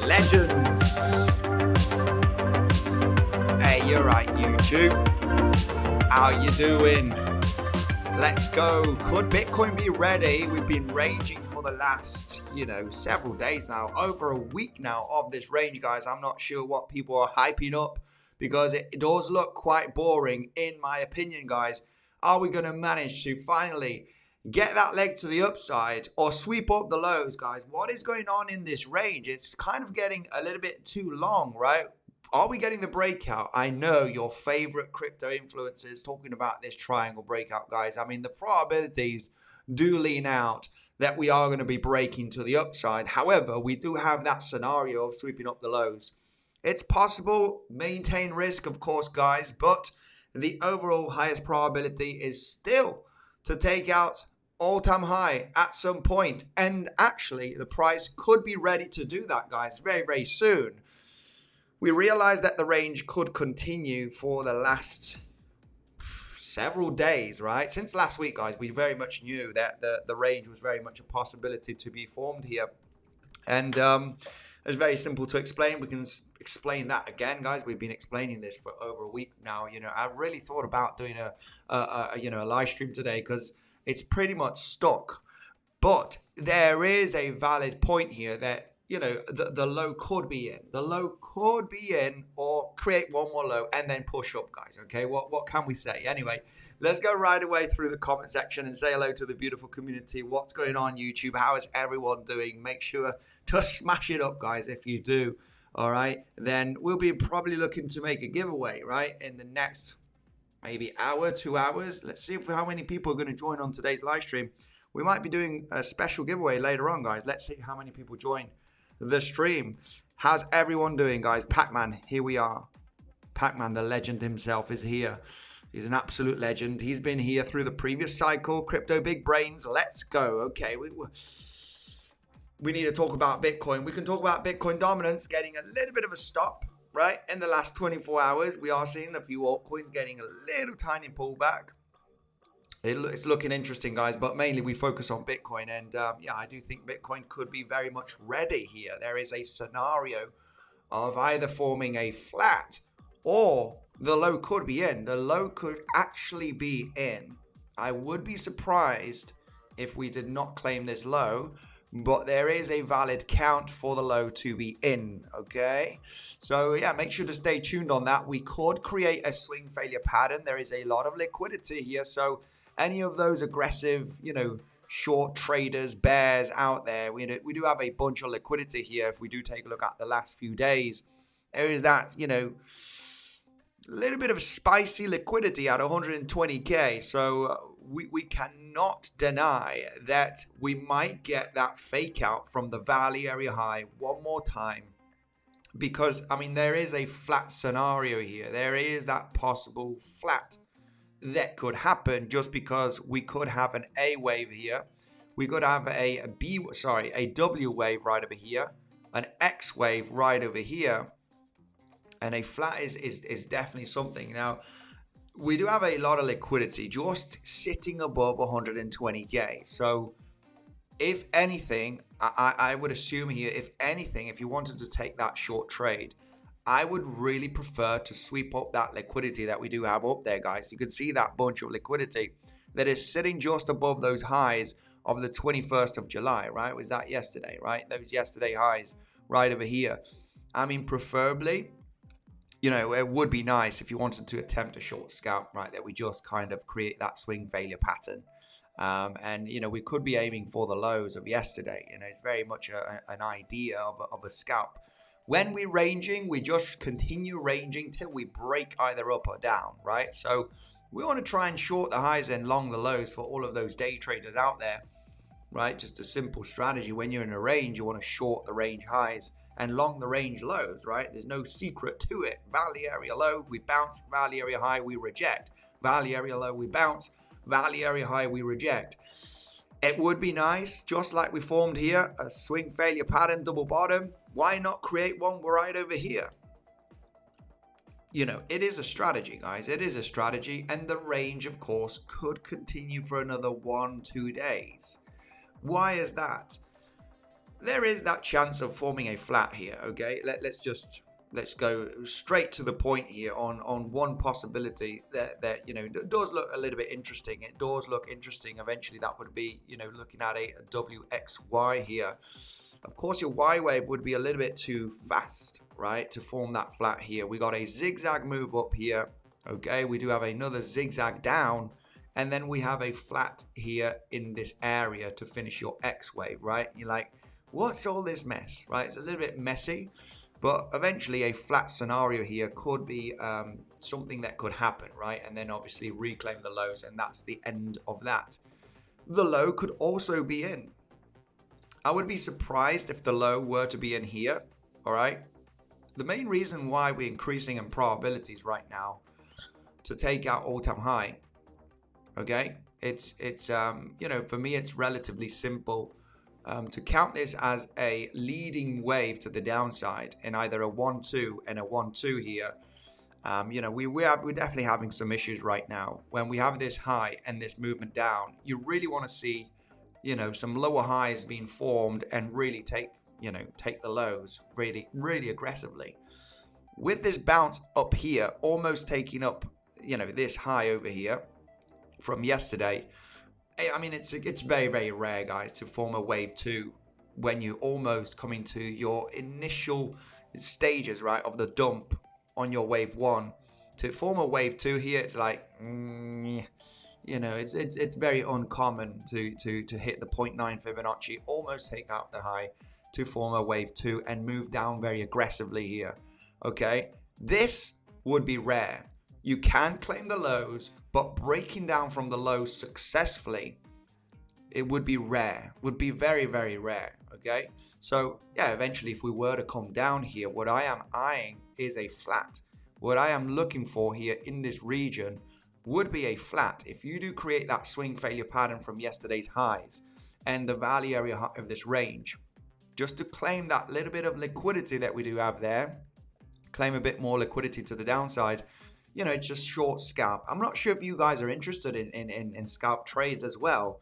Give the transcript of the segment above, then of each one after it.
Legends. Hey, you're right, YouTube. How you doing? Let's go. Could Bitcoin be ready? We've been ranging for the last, several days now, over a week now of this range, guys. I'm not sure what people are hyping up because it does look quite boring, in my opinion, guys. Are we going to manage to finally get that leg to the upside or sweep up the lows, guys? What is going on in this range? It's kind of getting a little bit too long, right? Are we getting the breakout? I know your favorite crypto influencers talking about this triangle breakout, guys. I mean, the probabilities do lean out that we are going to be breaking to the upside. However, we do have that scenario of sweeping up the lows. It's possible, maintain risk, of course, guys, but the overall highest probability is still to take out all-time high at some point. And actually, the price could be ready to do that, guys, very, very soon. We realized that the range could continue for the last several days, right? Since last week, guys, we very much knew that the range was very much a possibility to be formed here. And it's very simple to explain. We can explain that again, guys. We've been explaining this for over a week now. I really thought about doing a live stream today because it's pretty much stuck. But there is a valid point here that you know, the low could be in. The low could be in, or create one more low and then push up, guys. Okay, what can we say? Anyway, let's go right away through the comment section and say hello to the beautiful community. What's going on YouTube? How is everyone doing? Make sure to smash it up, guys, if you do. All right, then we'll be probably looking to make a giveaway, right, in the next maybe hour, 2 hours. Let's see how many people are going to join on today's live stream. We might be doing a special giveaway later on, guys. Let's see how many people join the stream. How's everyone doing, guys? Pac-Man, here we are. Pac-Man, the legend himself, is here. He's an absolute legend. He's been here through the previous cycle. Crypto big brains, let's go. Okay, we need to talk about Bitcoin. We can talk about Bitcoin dominance getting a little bit of a stop, right? In the last 24 hours, we are seeing a few altcoins getting a little tiny pullback. It's looking interesting, guys, but mainly we focus on Bitcoin. And yeah, I do think Bitcoin could be very much ready here. There is a scenario of either forming a flat or the low could be in. The low could actually be in. I would be surprised if we did not claim this low, but there is a valid count for the low to be in, okay? So yeah, make sure to stay tuned on that. We could create a swing failure pattern. There is a lot of liquidity here, so any of those aggressive, you know, short traders, bears out there, we do have a bunch of liquidity here. If we do take a look at the last few days, there is that, you know, a little bit of spicy liquidity at 120k. So we cannot deny that we might get that fake out from the Valley area high one more time, because I mean there is a flat scenario here. There is that possible flat that could happen, just because we could have an A wave here, we could have a W wave right over here, an X wave right over here, and a flat is definitely something. Now, we do have a lot of liquidity just sitting above 120k. So if anything, I would assume here, if anything, if you wanted to take that short trade, I would really prefer to sweep up that liquidity that we do have up there, guys. You can see that bunch of liquidity that is sitting just above those highs of the 21st of July, right? Was that yesterday, right? Those yesterday highs right over here. I mean, preferably, you know, it would be nice if you wanted to attempt a short scalp, right, that we just kind of create that swing failure pattern. And, you know, we could be aiming for the lows of yesterday. You know, it's very much an idea of a scalp. When we're ranging, we just continue ranging till we break either up or down, right? So we want to try and short the highs and long the lows for all of those day traders out there, right? Just a simple strategy. When you're in a range, you want to short the range highs and long the range lows, right? There's no secret to it. Valley area low, we bounce. Valley area high, we reject. Valley area low, we bounce. Valley area high, we reject. It would be nice, just like we formed here, a swing failure pattern, double bottom. Why not create one right over here? You know, it is a strategy, guys. It is a strategy. And the range, of course, could continue for another 1-2 days. Why is that? There is that chance of forming a flat here, okay? Let's go straight to the point here on one possibility that you know, does look a little bit interesting. It does look interesting. Eventually that would be, you know, looking at a WXY here. Of course, your Y wave would be a little bit too fast, right, to form that flat here. We got a zigzag move up here, okay? We do have another zigzag down, and then we have a flat here in this area to finish your X wave, right? You're like, what's all this mess, right? It's a little bit messy, but eventually a flat scenario here could be something that could happen, right? And then obviously reclaim the lows, and that's the end of that. The low could also be in. I would be surprised if the low were to be in here, all right? The main reason why we're increasing in probabilities right now to take out all-time high, okay? It's you know, for me, it's relatively simple to count this as a leading wave to the downside in either a 1-2 and a 1-2 here. You know, we're definitely having some issues right now. When we have this high and this movement down, you really want to see, you know, some lower highs being formed and really take the lows really aggressively. With this bounce up here, almost taking up, you know, this high over here from yesterday. I mean, it's very, very rare, guys, to form a wave 2 when you almost come into your initial stages, right, of the dump on your wave 1. To form a wave 2 here, it's like, you know, it's very uncommon to hit the 0.9 Fibonacci, almost take out the high to form a wave 2 and move down very aggressively here. Okay, this would be rare. You can claim the lows, but breaking down from the lows successfully, it would be rare, would be very, very rare. Okay, so yeah, eventually if we were to come down here, what I am eyeing is a flat. What I am looking for here in this region would be a flat. If you do create that swing failure pattern from yesterday's highs and the value area of this range, just to claim that little bit of liquidity that we do have there, claim a bit more liquidity to the downside, you know, it's just short scalp. I'm not sure if you guys are interested in scalp trades as well.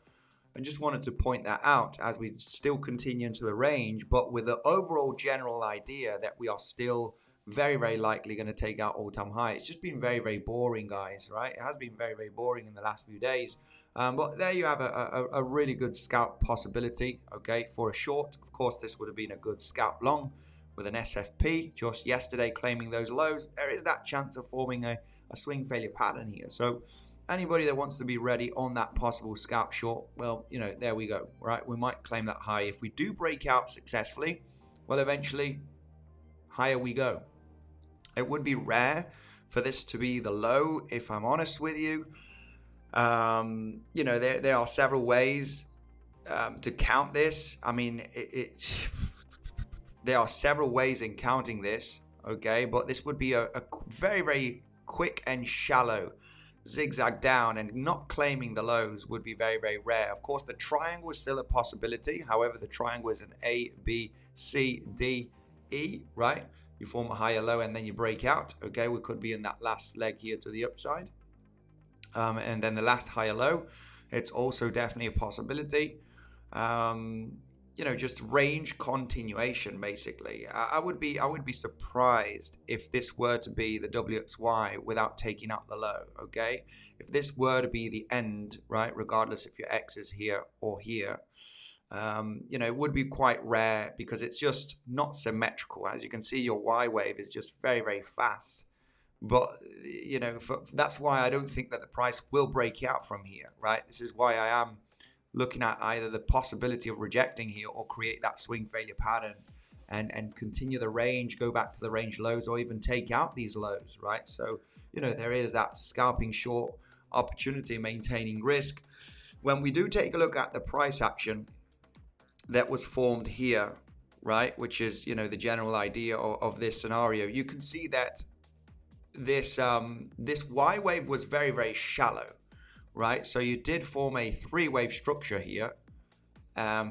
I just wanted to point that out as we still continue into the range, but with the overall general idea that we are still very, very likely going to take out all-time high. It's just been very, very boring, guys, right? It has been very, very boring in the last few days. But there you have a really good scalp possibility, okay, for a short. Of course, this would have been a good scalp long with an SFP just yesterday claiming those lows. There is that chance of forming a swing failure pattern here. So anybody that wants to be ready on that possible scalp short, well, you know, there we go, right? We might claim that high. If we do break out successfully, well, eventually higher we go. It would be rare for this to be the low, if I'm honest with you. You know, there are several ways to count this. I mean, there are several ways in counting this, okay? But this would be a very, very quick and shallow zigzag down, and not claiming the lows would be very, very rare. Of course, the triangle is still a possibility. However, the triangle is an A, B, C, D, E, right? You form a higher low and then you break out. Okay, we could be in that last leg here to the upside. And then the last higher low, it's also definitely a possibility. You know, just range continuation, basically. I would be surprised if this were to be the WXY without taking out the low, okay? If this were to be the end, right, regardless if your X is here or here, you know, it would be quite rare because it's just not symmetrical. As you can see, your Y wave is just very, very fast. But, you know, that's why I don't think that the price will break out from here, right? This is why I am looking at either the possibility of rejecting here or create that swing failure pattern and continue the range, go back to the range lows, or even take out these lows, right? So, you know, there is that scalping short opportunity, maintaining risk. When we do take a look at the price action that was formed here, right, which is, you know, the general idea of this scenario, you can see that this Y wave was very, very shallow, right? So you did form a 3-wave structure here.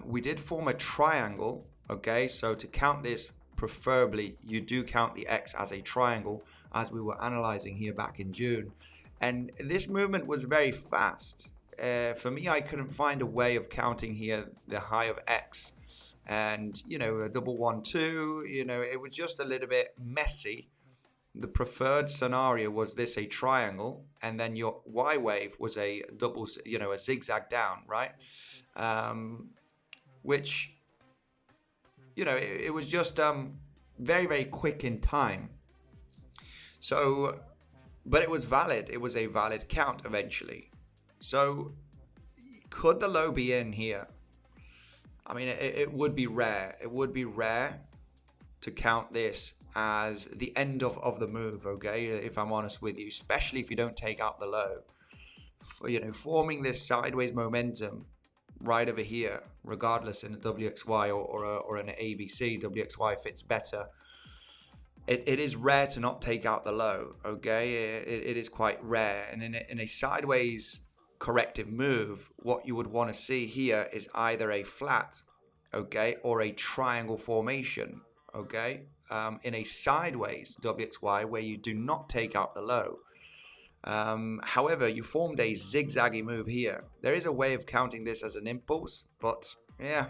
We did form a triangle, okay? So to count this, preferably you do count the X as a triangle, as we were analyzing here back in June. And this movement was very fast. For me, I couldn't find a way of counting here the high of X, and, you know, a 112, you know, it was just a little bit messy. The preferred scenario was this, a triangle, and then your Y wave was a double, you know, a zigzag down, right? Which, you know, it was just very, very quick in time. So, but it was valid. It was a valid count eventually. So could the low be in here? I mean, it would be rare. It would be rare to count this as the end of the move, okay? If I'm honest with you, especially if you don't take out the low. You know, forming this sideways momentum right over here, regardless in a WXY or an ABC, WXY fits better. It is rare to not take out the low, okay? It is quite rare. And in a sideways corrective move, what you would want to see here is either a flat, okay, or a triangle formation, okay? In a sideways WXY where you do not take out the low. However, you formed a zigzaggy move here. There is a way of counting this as an impulse, but yeah,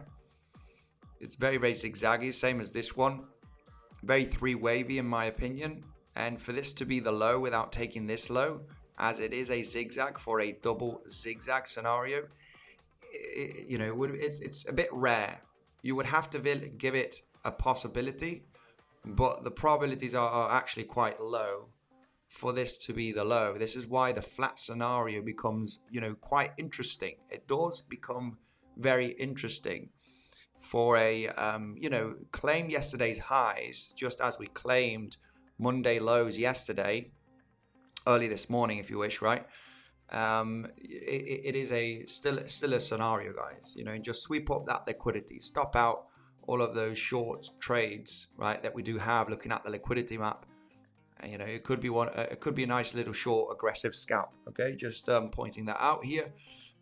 it's very, very zigzaggy, same as this one. Very 3-wavy in my opinion. And for this to be the low without taking this low, as it is a zigzag for a double zigzag scenario, you know, it's a bit rare. you would have to give it a possibility, but the probabilities are actually quite low for this to be the low. This is why the flat scenario becomes, quite interesting. It does become very interesting for a, claim yesterday's highs, just as we claimed Monday lows yesterday, early this morning, if you wish, right? It is still a scenario, guys. Just sweep up that liquidity, stop out all of those short trades, right, that we do have. Looking at the liquidity map, it could be a nice little short aggressive scalp. Okay, just pointing that out here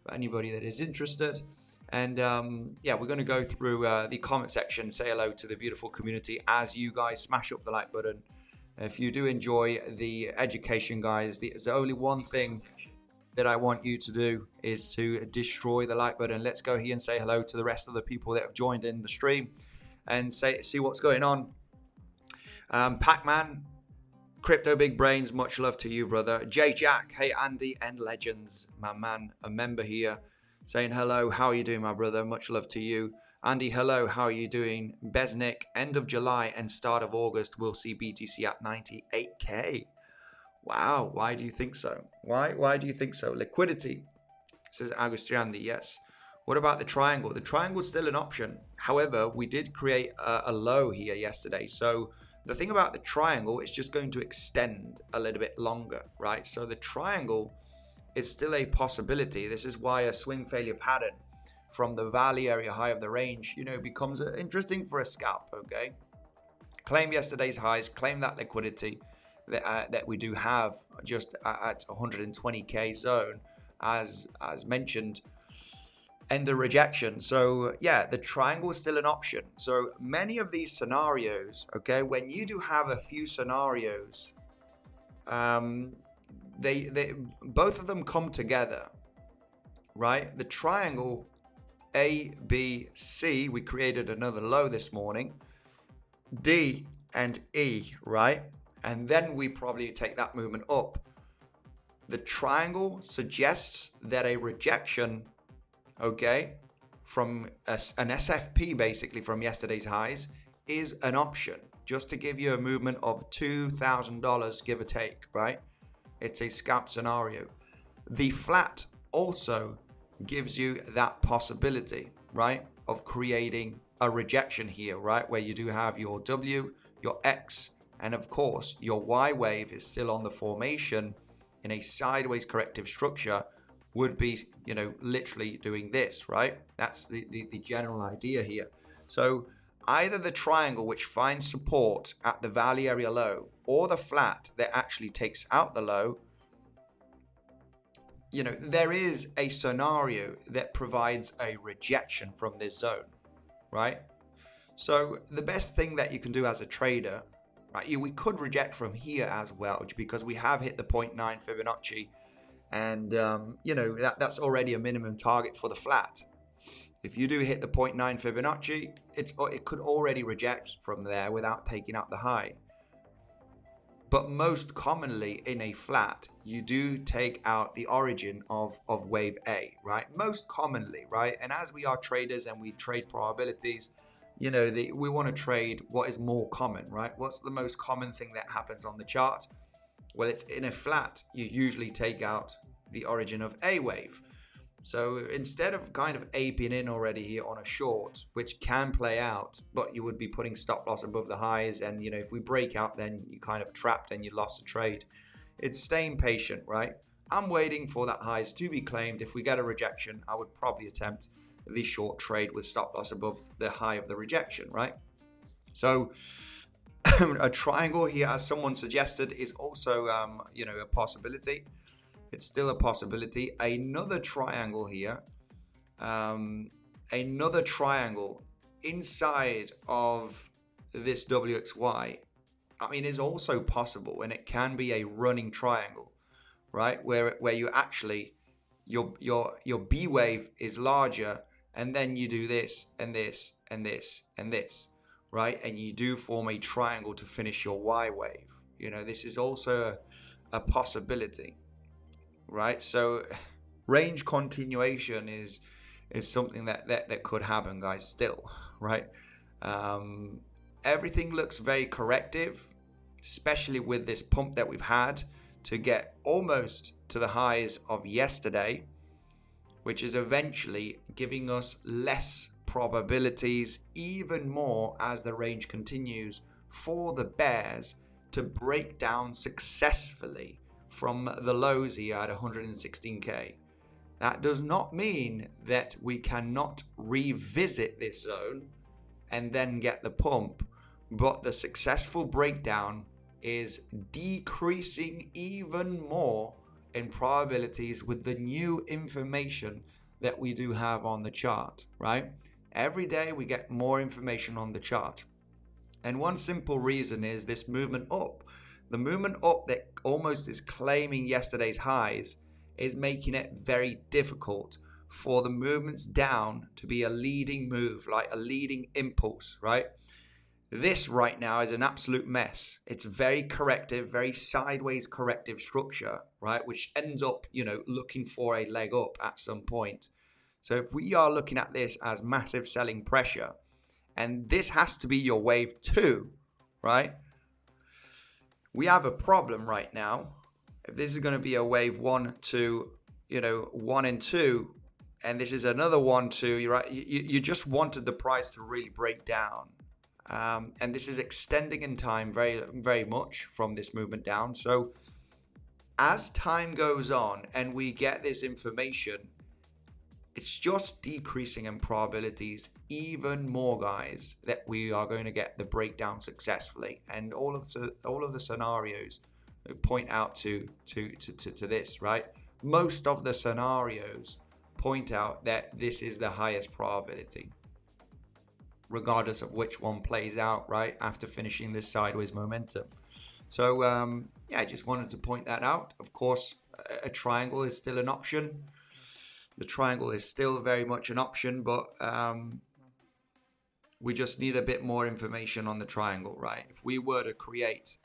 for anybody that is interested. And yeah, we're going to go through the comment section, say hello to the beautiful community as you guys smash up the like button. If you do enjoy the education, guys, there's only one thing that I want you to do is to destroy the like button. Let's go here and say hello to the rest of the people that have joined in the stream and see what's going on. Pac-Man, Crypto Big Brains, much love to you, brother. J Jack, hey Andy and Legends, my man, a member here, saying hello. How are you doing, my brother? Much love to you. Andy, hello. How are you doing? Besnick, end of July and start of August, we'll see BTC at 98K. Wow, why do you think so? Why do you think so? Liquidity, says Agustiandi, yes. What about the triangle? The triangle is still an option. However, we did create a low here yesterday. So the thing about the triangle is just going to extend a little bit longer, right? So the triangle is still a possibility. This is why a swing failure pattern from the valley area high of the range, becomes interesting for a scalp, okay? Claim yesterday's highs, claim that liquidity that we do have just at 120K zone, as mentioned, end of rejection. So yeah, the triangle is still an option. So many of these scenarios, okay, when you do have a few scenarios, they both of them come together, right? The triangle A, B, C, we created another low this morning, D and E, right? And then we probably take that movement up. The triangle suggests that a rejection, okay, from an SFP basically from yesterday's highs is an option, just to give you a movement of $2,000, give or take, right? It's a scalp scenario. The flat also gives you that possibility, right, of creating a rejection here, right, where you do have your W, your X, and of course your Y wave is still on the formation in a sideways corrective structure, would be, literally doing this, right? That's the general idea here. So either the triangle, which finds support at the valley area low, or the flat that actually takes out the low, there is a scenario that provides a rejection from this zone, right? So the best thing that you can do as a trader, right, we could reject from here as well, because we have hit the 0.9 Fibonacci, and that's already a minimum target for the flat. If you do hit the 0.9 Fibonacci, it could already reject from there without taking out the high. But most commonly in a flat, you do take out the origin of wave A, right? Most commonly, right? And as we are traders and we trade probabilities, we want to trade what is more common, right? What's the most common thing that happens on the chart? Well, it's in a flat, you usually take out the origin of A wave. So instead of kind of aping in already here on a short, which can play out, but you would be putting stop loss above the highs, and if we break out, then you kind of trapped and you lost a trade. It's staying patient, right? I'm waiting for that highs to be claimed. If we get a rejection, I would probably attempt the short trade with stop loss above the high of the rejection, right? So a triangle here, as someone suggested, is also a possibility. It's still a possibility. Another triangle here, another triangle inside of this WXY, is also possible, and it can be a running triangle, right? Where you actually, your B wave is larger, and then you do this and this and this and this, right? And you do form a triangle to finish your Y wave. This is also a possibility, right? So range continuation is is something that could happen, guys, still, right? Everything looks very corrective, especially with this pump that we've had to get almost to the highs of yesterday, which is eventually giving us less probabilities, even more as the range continues, for the bears to break down successfully from the lows here at 116k. That does not mean that we cannot revisit this zone and then get the pump, but the successful breakdown is decreasing even more in probabilities with the new information that we do have on the chart, right? Every day we get more information on the chart. And one simple reason is this movement up. The movement up that almost is claiming yesterday's highs is making it very difficult for the movements down to be a leading move, like a leading impulse, right? This right now is an absolute mess. It's very corrective, very sideways corrective structure, right? Which ends up, looking for a leg up at some point. So if we are looking at this as massive selling pressure, and this has to be your wave 2, right? We have a problem right now. If this is going to be a wave 1, 2, 1 and 2, and this is another 1, 2, you're right. You just wanted the price to really break down. And this is extending in time very, very much from this movement down. So as time goes on and we get this information, it's just decreasing in probabilities even more, guys, that we are going to get the breakdown successfully. And all of the scenarios point out to this, right? Most of the scenarios point out that this is the highest probability, regardless of which one plays out, right, after finishing this sideways momentum. So, I just wanted to point that out. Of course, a triangle is still an option. The triangle is still very much an option, but we just need a bit more information on the triangle, right? If we were to create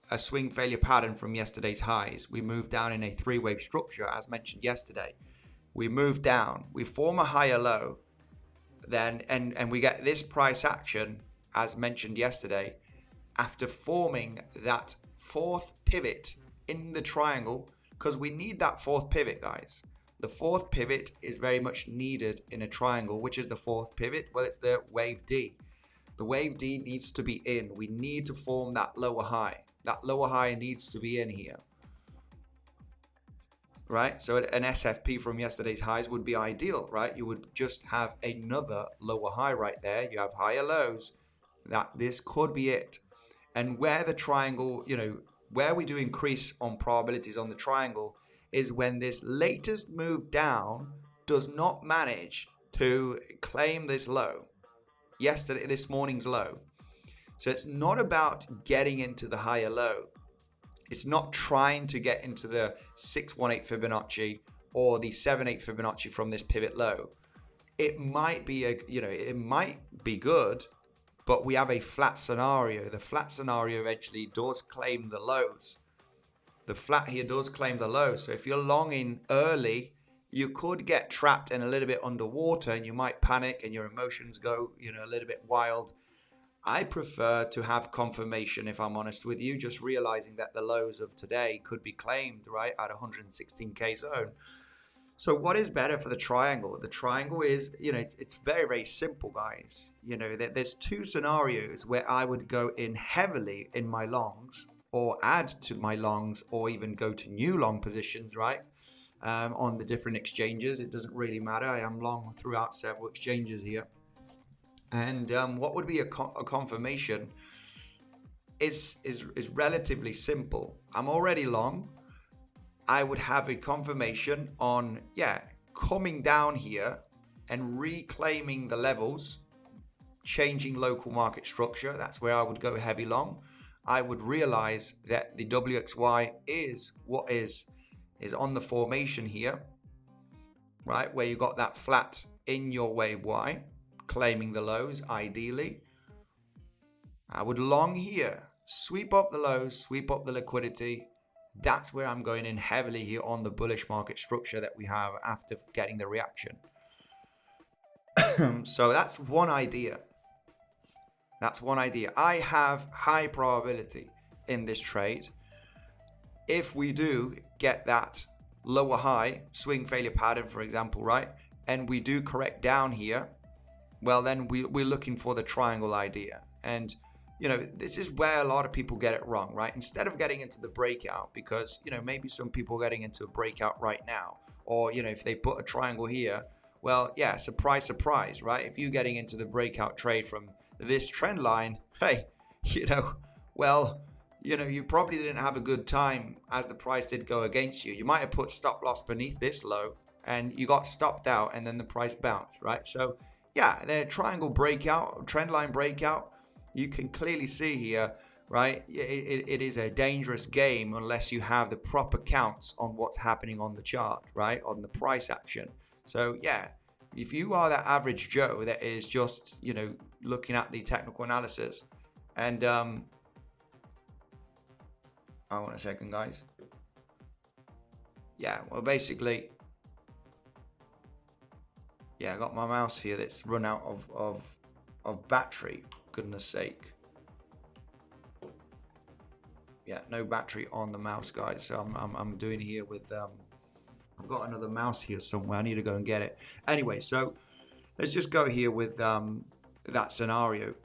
a swing failure pattern from yesterday's highs, we move down in a 3-wave structure, as mentioned yesterday. We move down, we form a higher low, then and we get this price action, as mentioned yesterday, after forming that 4th pivot in the triangle, because we need that 4th pivot, guys. The 4th pivot is very much needed in a triangle. Which is the 4th pivot? Well, it's the wave D. The wave D needs to be in. We need to form that lower high. That lower high needs to be in here, right? So an SFP from yesterday's highs would be ideal, right? You would just have another lower high right there. You have higher lows. This could be it. And where the triangle, where we do increase on probabilities on the triangle is when this latest move down does not manage to claim this low, this morning's low. So it's not about getting into the higher low. It's not trying to get into the 618 Fibonacci or the 78 Fibonacci from this pivot low. It might be it might be good, but we have a flat scenario. The flat scenario eventually does claim the lows. The flat here does claim the low. So if you're longing early, you could get trapped and a little bit underwater, and you might panic and your emotions go, a little bit wild. I prefer to have confirmation, if I'm honest with you, just realizing that the lows of today could be claimed, right, at 116k zone. So what is better for the triangle? The triangle is, it's very, very simple, guys. There's 2 scenarios where I would go in heavily in my longs, or add to my longs, or even go to new long positions, right? On the different exchanges. It doesn't really matter. I am long throughout several exchanges here. And what would be a confirmation is relatively simple. I'm already long. I would have a confirmation on, coming down here and reclaiming the levels, changing local market structure. That's where I would go heavy long. I would realize that the WXY is what is on the formation here, right? Where you got that flat in your wave Y, claiming the lows ideally. I would long here, sweep up the lows, sweep up the liquidity. That's where I'm going in heavily here on the bullish market structure that we have after getting the reaction. So that's one idea. That's one idea. I have high probability in this trade. If we do get that lower high swing failure pattern, for example, right, and we do correct down here, well, then we're looking for the triangle idea. And this is where a lot of people get it wrong, right? Instead of getting into the breakout, because maybe some people are getting into a breakout right now, or if they put a triangle here, well, yeah, surprise, surprise, right? If you're getting into the breakout trade from this trend line, hey, well, you probably didn't have a good time as the price did go against you. You might have put stop loss beneath this low and you got stopped out and then the price bounced, right? So yeah, the triangle breakout, trend line breakout, you can clearly see here, right? It is a dangerous game unless you have the proper counts on what's happening on the chart, right? On the price action. So yeah, if you are that average Joe that is just, looking at the technical analysis and, hold on a second, guys. Yeah, well, basically, yeah, I got my mouse here that's run out of battery, goodness sake. Yeah, no battery on the mouse, guys. So I'm doing here with I've got another mouse here somewhere. I need to go and get it. Anyway, so let's just go here with that scenario.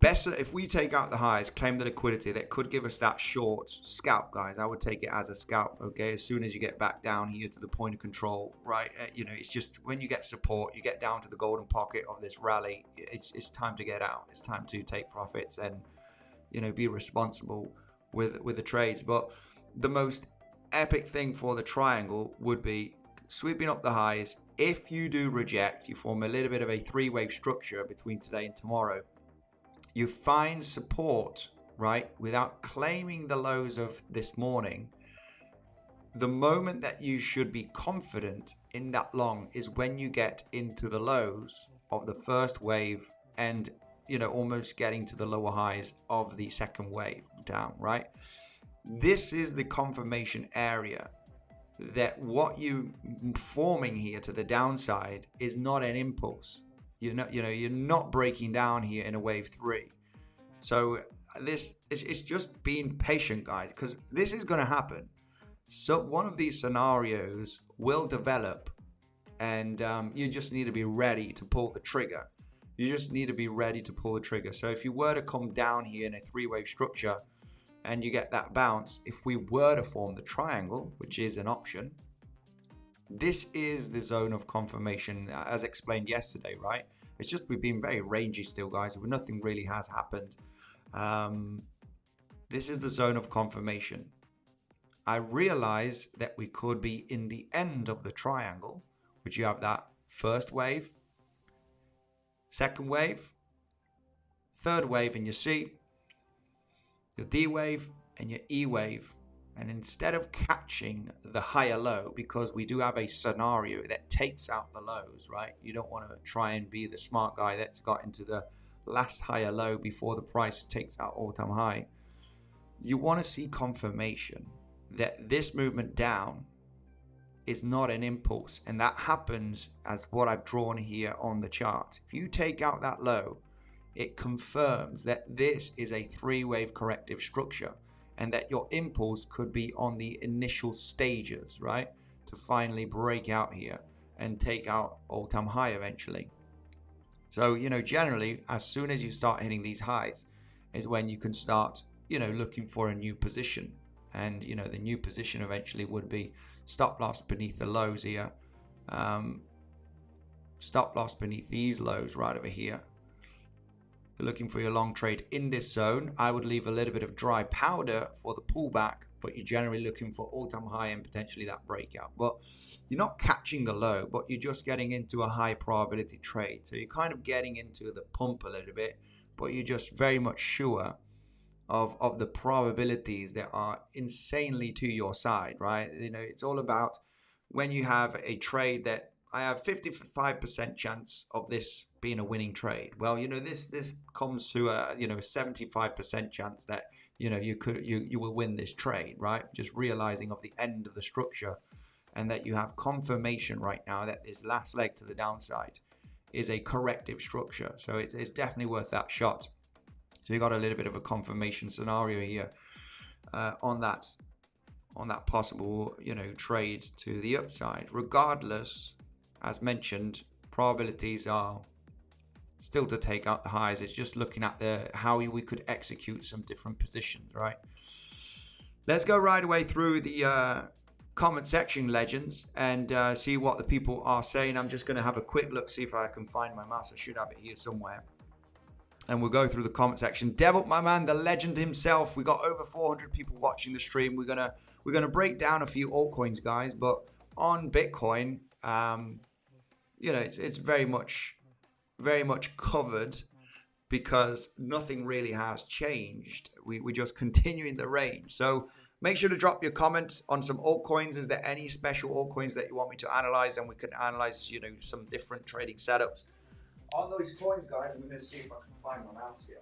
Best if we take out the highs, claim the liquidity, that could give us that short scalp, guys. I would take it as a scalp, okay? As soon as you get back down here to the point of control, right? It's just when you get support, you get down to the golden pocket of this rally, it's time to get out. It's time to take profits and, be responsible with the trades. But the most epic thing for the triangle would be sweeping up the highs. If you do reject, you form a little bit of a three-wave structure between today and tomorrow. You find support, right, without claiming the lows of this morning. The moment that you should be confident in that long is when you get into the lows of the first wave and, almost getting to the lower highs of the second wave down, right? This is the confirmation area that what you forming here to the downside is not an impulse. You're not breaking down here in a wave 3. So it's just being patient, guys, because this is going to happen. So one of these scenarios will develop, and you just need to be ready to pull the trigger. You just need to be ready to pull the trigger. So if you were to come down here in a three-wave structure and you get that bounce, if we were to form the triangle, which is an option, this is the zone of confirmation, as explained yesterday, right? It's just we've been very rangy still, guys. Nothing really has happened. This is the zone of confirmation. I realize that we could be in the end of the triangle, which you have that first wave, second wave, third wave in your C, your D wave, and your E wave. And instead of catching the higher low, because we do have a scenario that takes out the lows, right? You don't want to try and be the smart guy that's got into the last higher low before the price takes out all-time high. You want to see confirmation that this movement down is not an impulse. And that happens as what I've drawn here on the chart. If you take out that low, it confirms that this is a three-wave corrective structure, and that your impulse could be on the initial stages, right? To finally break out here and take out all-time high eventually. So, generally, as soon as you start hitting these highs is when you can start, looking for a new position. And, the new position eventually would be stop loss beneath the lows here. Stop loss beneath these lows right over here. Looking for your long trade in this zone. I would leave a little bit of dry powder for the pullback, but you're generally looking for all-time high and potentially that breakout. But you're not catching the low, but you're just getting into a high probability trade. So you're kind of getting into the pump a little bit, but you're just very much sure of the probabilities that are insanely to your side, right? It's all about when you have a trade that I have 55% chance of this being a winning trade. Well, this comes to a 75% chance that you will win this trade, right? Just realizing of the end of the structure and that you have confirmation right now that this last leg to the downside is a corrective structure. So it's definitely worth that shot. So you got a little bit of a confirmation scenario here on that possible, you know, trade to the upside. Regardless, as mentioned, probabilities are still to take out the highs. It's just looking at how we could execute some different positions, right? Let's go right away through the comment section, legends, and see what the people are saying. I'm just going to have a quick look, see if I can find my mouse. I should have it here somewhere. And we'll go through the comment section. 𝗬𝗍𝘆𝗽, my man, the legend himself. We got over 400 people watching the stream. We're gonna break down a few altcoins, guys. But on Bitcoin, you know, it's very much covered because nothing really has changed. We're just continuing the range. So make sure to drop your comment on some altcoins. Is there any special altcoins that you want me to analyze? And we can analyze, you know, some different trading setups on those coins, guys. I'm going to see if I can find my mouse here.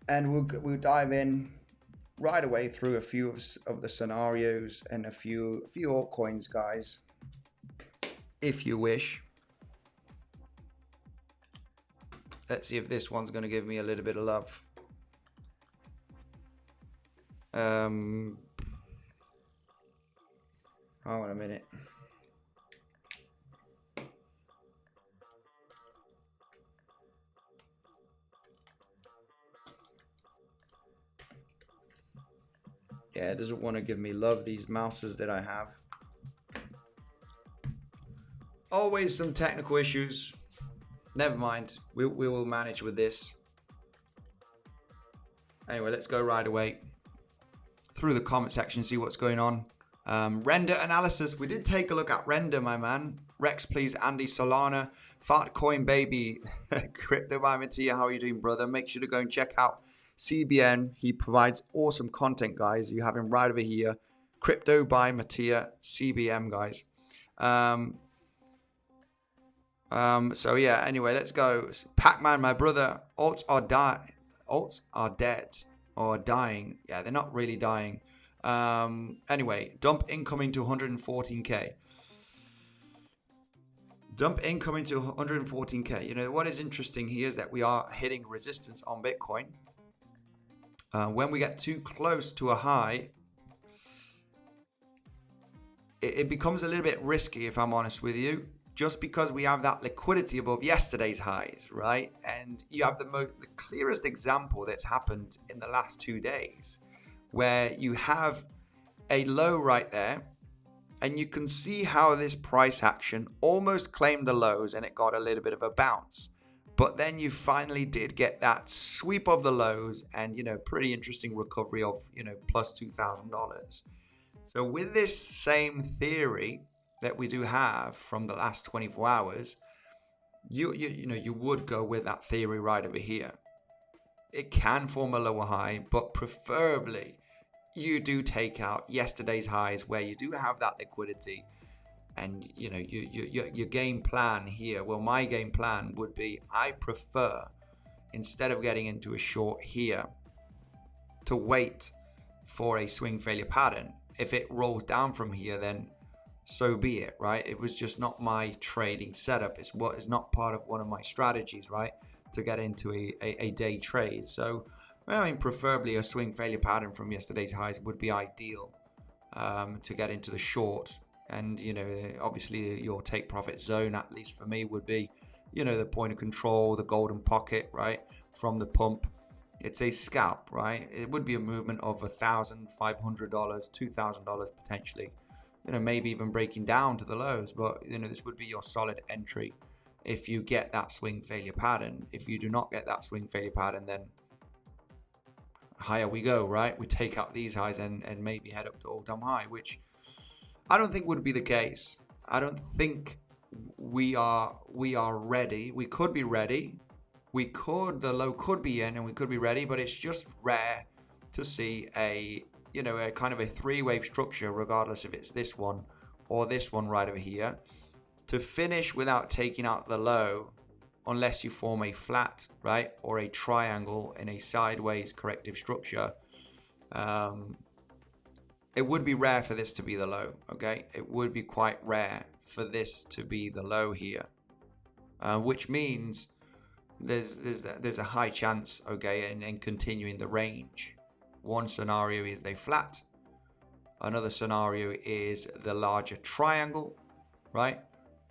And we'll dive in right away through a few of the scenarios and a few altcoins, guys, if you wish. Let's see if this one's going to give me a little bit of love. Hold on a minute. Yeah, it doesn't want to give me love, these mouses that I have. Always some technical issues. Never mind, we will manage with this. Anyway, let's go right away through the comment section, see what's going on. Render analysis. We did take a look at render, my man. Rex, please. Andy, Solana, Fartcoin baby, 𝗖𝗿𝘆𝗽𝗍, how are you doing, brother? Make sure to go and check out CBN. He provides awesome content, guys. You have him right over here. 𝗖𝗿𝘆𝘆𝗽, CBM, guys. So yeah, anyway, let's go. Pac-Man, my brother. Alts are dead or dying. Yeah, they're not really dying. Anyway, dump incoming to 114k. Dump incoming to 114k. You know what is interesting here is that we are hitting resistance on Bitcoin. When we get too close to a high, it becomes a little bit risky, if I'm honest with you. Just because we have that liquidity above yesterday's highs, right? And you have the clearest example that's happened in the last 2 days, where you have a low right there, and you can see how this price action almost claimed the lows and it got a little bit of a bounce. But then you finally did get that sweep of the lows and, you know, pretty interesting recovery of, you know, plus $2,000. So with this same theory that we do have from the last 24 hours, you know, you would go with that theory right over here. It can form a lower high, but preferably you do take out yesterday's highs where you do have that liquidity. And, you know, your game plan here, well, my game plan would be, I prefer, instead of getting into a short here, to wait for a swing failure pattern. If it rolls down from here, then so be it, right? It was just not my trading setup. It's what is not part of one of my strategies, right? To get into a day trade. So, I mean, preferably a swing failure pattern from yesterday's highs would be ideal to get into the short. And, you know, obviously your take profit zone, at least for me, would be, you know, the point of control, the golden pocket, right? From the pump. It's a scalp, right? It would be a movement of $1,500, $2,000 potentially. You know, maybe even breaking down to the lows, but, you know, this would be your solid entry if you get that swing failure pattern. If you do not get that swing failure pattern, then higher we go, right? We take out these highs and maybe head up to all-time high, which I don't think would be the case. I don't think we are ready. We could be ready. The low could be in and we could be ready, but it's just rare to see a kind of a three-wave structure, regardless if it's this one or this one right over here. to finish without taking out the low, unless you form a flat, right, or a triangle in a sideways corrective structure, it would be rare for this to be the low, okay? It would be quite rare for this to be the low here, which means there's a high chance, okay, in continuing the range. One scenario is they flat. Another scenario is the larger triangle, right?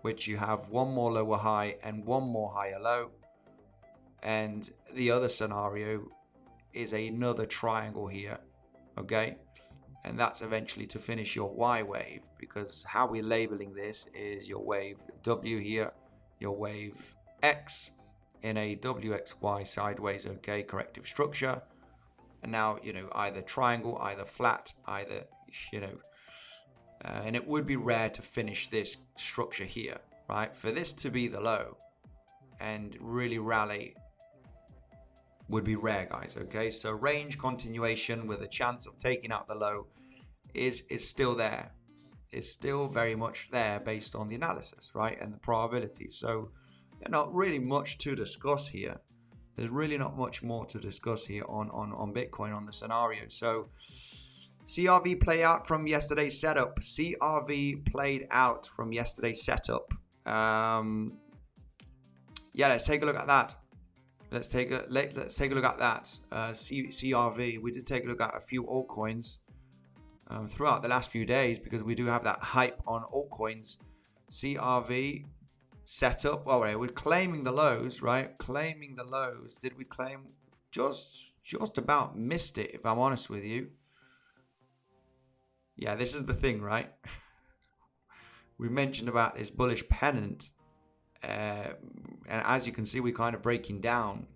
Which you have one more lower high and one more higher low. And the other scenario is another triangle here, okay? And that's eventually to finish your Y wave, because how we're labeling this is your wave W here, your wave X in a WXY sideways, okay, corrective structure. And now, either triangle, either flat, either, and it would be rare to finish this structure here, right? For this to be the low and really rally would be rare, guys, okay? So range continuation with a chance of taking out the low is still there. It's still very much there based on the analysis, right? And the probability. So there's not really much to discuss here. There's really not much more to discuss here on Bitcoin, on the scenario. So CRV play out from yesterday's setup. CRV played out from yesterday's setup. Yeah, let's take a look at that. Let's take a look at that. CRV. We did take a look at a few altcoins throughout the last few days, because we do have that hype on altcoins. CRV setup. All right, we're claiming the lows, right? Claiming the lows. Did we claim? Just about missed it, if I'm honest with you. Yeah, this is the thing, right? We mentioned about this bullish pennant. And as you can see, we're kind of breaking down.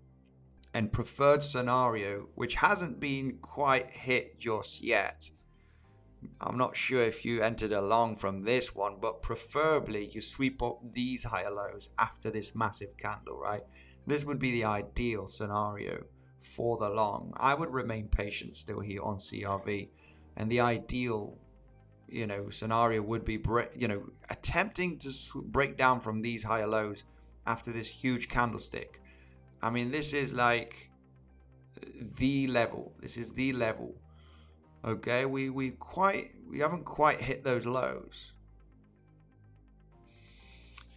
And preferred scenario, which hasn't been quite hit just yet. I'm not sure if you entered along from this one, but preferably you sweep up these higher lows after this massive candle, right? This would be the ideal scenario for the long. I would remain patient still here on CRV. And the ideal, scenario would be, attempting to break down from these higher lows after this huge candlestick. I mean, this is like the level. This is the level. Okay, we haven't quite hit those lows.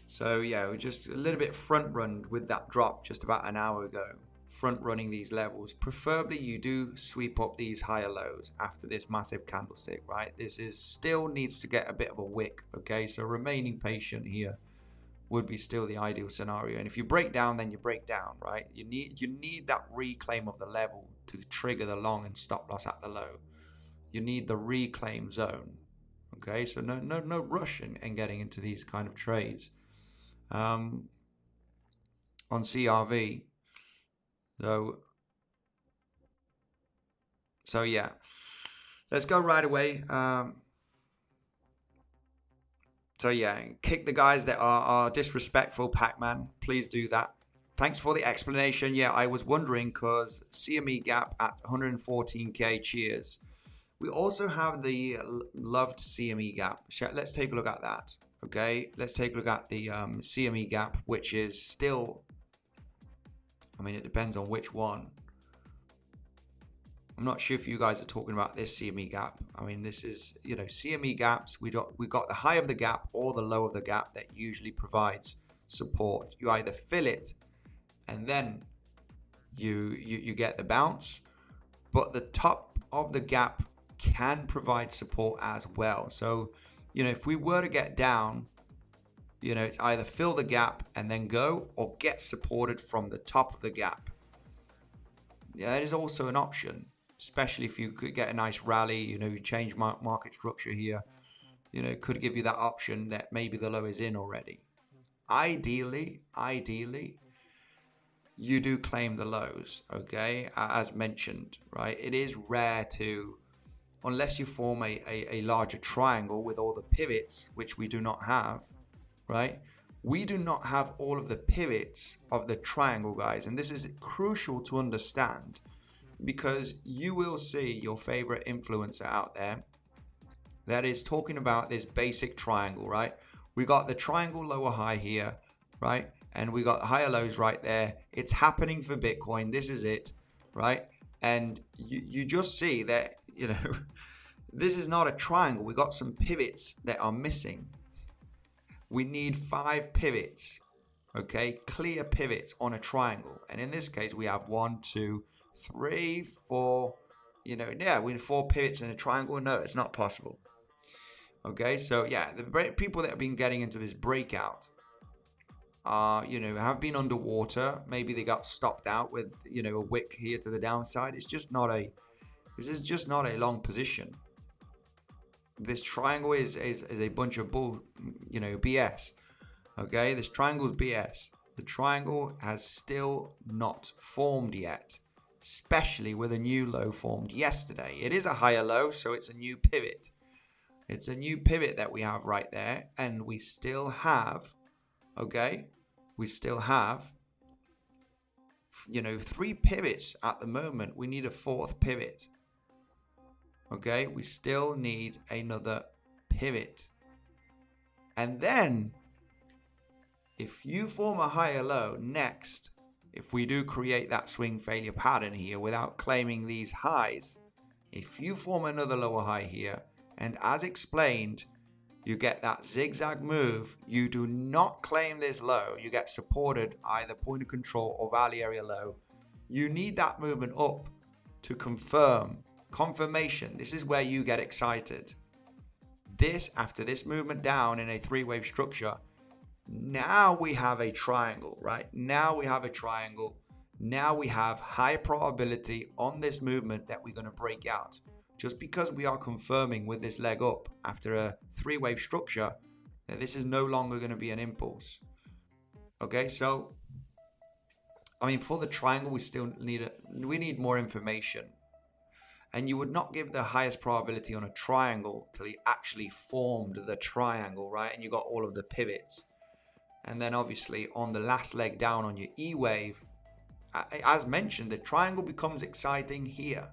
So yeah, we're just a little bit front run with that drop just about an hour ago. Front running these levels. Preferably you do sweep up these higher lows after this massive candlestick, right? This is still needs to get a bit of a wick, okay? So remaining patient here would be still the ideal scenario. And if you break down, then you break down, right? You need that reclaim of the level to trigger the long and stop loss at the low. You need the reclaim zone, okay? So no rush in getting into these kind of trades. On CRV, so yeah, let's go right away. So yeah, kick the guys that are disrespectful, Pac-Man. Please do that. Thanks for the explanation. Yeah, I was wondering because CME gap at 114k. Cheers. We also have the loved CME gap. Let's take a look at that. Okay, let's take a look at the CME gap, which is still, I mean, it depends on which one. I'm not sure if you guys are talking about this CME gap. I mean, this is, CME gaps. We got the high of the gap or the low of the gap that usually provides support. You either fill it and then you get the bounce, but the top of the gap can provide support as well. So, if we were to get down, it's either fill the gap and then go, or get supported from the top of the gap. Yeah, that is also an option, especially if you could get a nice rally, you change market structure here, it could give you that option that maybe the low is in already. Ideally, you do claim the lows, okay? As mentioned, right? It is rare to, unless you form a larger triangle with all the pivots, which we do not have, right? We do not have all of the pivots of the triangle, guys. And this is crucial to understand, because you will see your favorite influencer out there that is talking about this basic triangle, right? We got the triangle lower high here, right? And we got higher lows right there. It's happening for Bitcoin. This is it, right? And you just see that, you know, this is not a triangle. We got some pivots that are missing. We need 5 pivots, okay? Clear pivots on a triangle. And in this case, we have 1, 2, 3, 4, you know, yeah, we need 4 pivots in a triangle. No, it's not possible. Okay, so yeah, the people that have been getting into this breakout are, you know, have been underwater. Maybe they got stopped out with, you know, a wick here to the downside. This is just not a long position. This triangle is a bunch of bull, you know, BS. Okay, this triangle's BS. The triangle has still not formed yet, especially with a new low formed yesterday. It is a higher low, so it's a new pivot. It's a new pivot that we have right there, and we still have, okay, we still have, you know, 3 pivots at the moment. We need a 4th pivot. Okay, we still need another pivot. And then, if you form a higher low next, if we do create that swing failure pattern here without claiming these highs, if you form another lower high here, and as explained, you get that zigzag move, you do not claim this low, you get supported either point of control or value area low. You need that movement up to confirmation. This is where you get excited. This, after this movement down in a 3-wave structure, now we have a triangle, right? Now we have a triangle. Now we have high probability on this movement that we're going to break out. Just because we are confirming with this leg up after a 3-wave structure that this is no longer going to be an impulse. Okay, so I mean, for the triangle, we need more information. And you would not give the highest probability on a triangle till you actually formed the triangle, right? And you got all of the pivots. And then obviously on the last leg down on your E wave, as mentioned, the triangle becomes exciting here.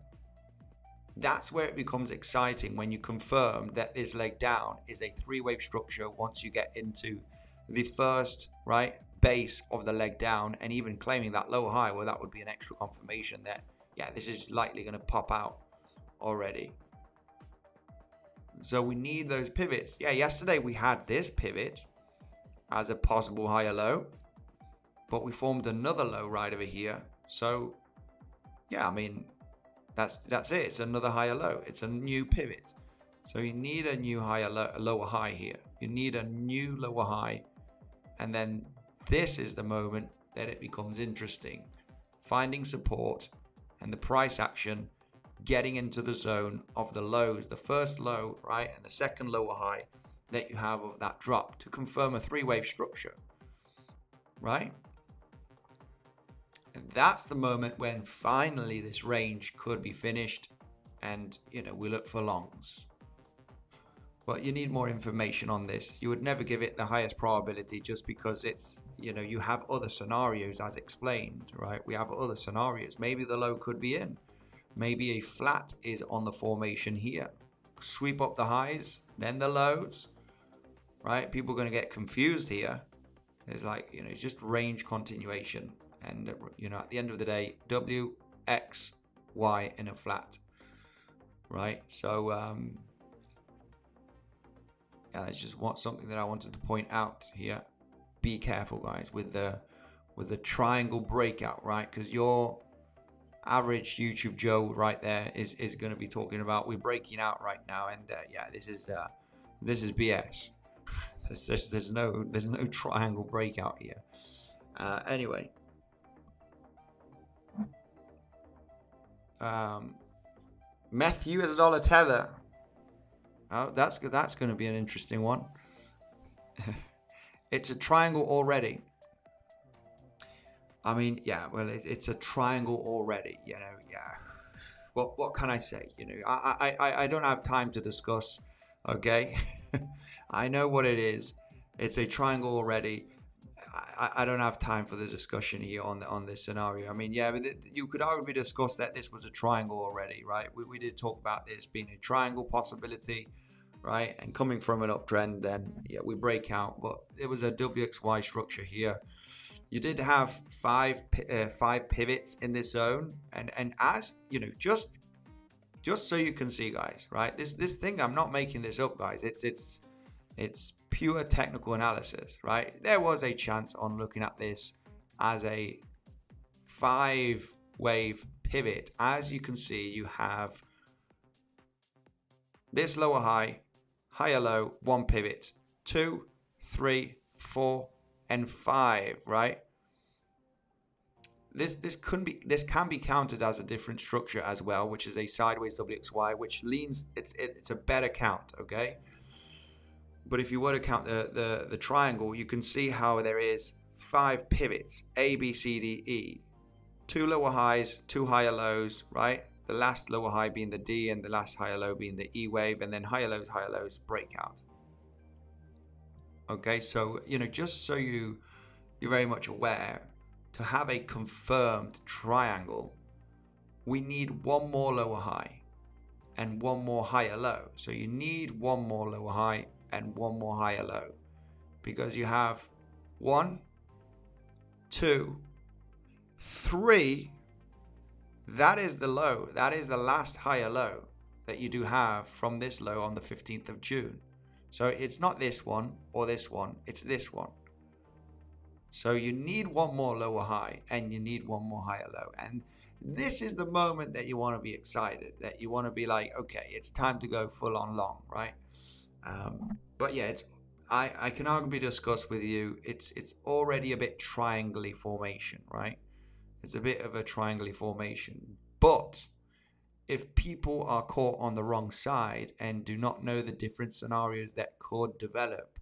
That's where it becomes exciting, when you confirm that this leg down is a 3-wave structure once you get into the first, right, base of the leg down, and even claiming that low high, well, that would be an extra confirmation that, yeah, this is likely going to pop out already. So we need those pivots. Yeah, yesterday we had this pivot as a possible higher low, but we formed another low right over here. So yeah, I mean, that's it. It's another higher low. It's a new pivot. So you need a new higher low, a lower high here. You need a new lower high, and then this is the moment that it becomes interesting. Finding support and the price action, getting into the zone of the lows, the first low, right, and the second lower high that you have of that drop to confirm a 3-wave structure, right? And that's the moment when finally this range could be finished, and, you know, we look for longs. But you need more information on this. You would never give it the highest probability just because it's, you know, you have other scenarios as explained, right? We have other scenarios. Maybe the low could be in. Maybe a flat is on the formation here. Sweep up the highs, then the lows, right? People are going to get confused here. It's like, you know, it's just range continuation. And, you know, at the end of the day, W, X, Y in a flat, right? So, yeah, that's just something that I wanted to point out here. Be careful, guys, with the triangle breakout, right? Because your average YouTube Joe right there is going to be talking about, we're breaking out right now, and yeah, this is BS. there's no triangle breakout here. Anyway, Meth US dollar tether. Oh, that's going to be an interesting one. It's a triangle already. I mean, yeah, well, it's a triangle already, you know, yeah. What can I say? You know, I don't have time to discuss, okay? I know what it is. It's a triangle already. I don't have time for the discussion here on this scenario. I mean, yeah, but you could arguably discuss that this was a triangle already, right? We did talk about this being a triangle possibility, right? And coming from an uptrend, then yeah, we break out. But it was a WXY structure here. You did have five pivots in this zone, and as you know, just so you can see, guys, right? This thing, I'm not making this up, guys. It's pure technical analysis, right? There was a chance on looking at this as a 5-wave pivot. As you can see, you have this lower high, higher low, 1 pivot, 2, 3, 4, and 5, right? This can be counted as a different structure as well, which is a sideways WXY, which leans, it's a better count, okay? But if you were to count the triangle, you can see how there is 5 pivots, A, B, C, D, E, 2 lower highs, 2 higher lows, right? The last lower high being the D and the last higher low being the E wave, and then higher lows, breakout. Okay, so, you know, just so you're very much aware, to have a confirmed triangle, we need 1 more lower high and 1 more higher low. So you need 1 more lower high and 1 more higher low, because you have 1, 2, 3. That is the low. That is the last higher low that you do have from this low on the 15th of June. So it's not this one or this one, it's this one. So you need 1 more lower high and you need 1 more higher low. And this is the moment that you want to be excited, that you want to be like, okay, it's time to go full on long, right? But yeah, I can arguably discuss with you, it's already a bit triangle formation, right? It's a bit of a triangle formation. But if people are caught on the wrong side and do not know the different scenarios that could develop,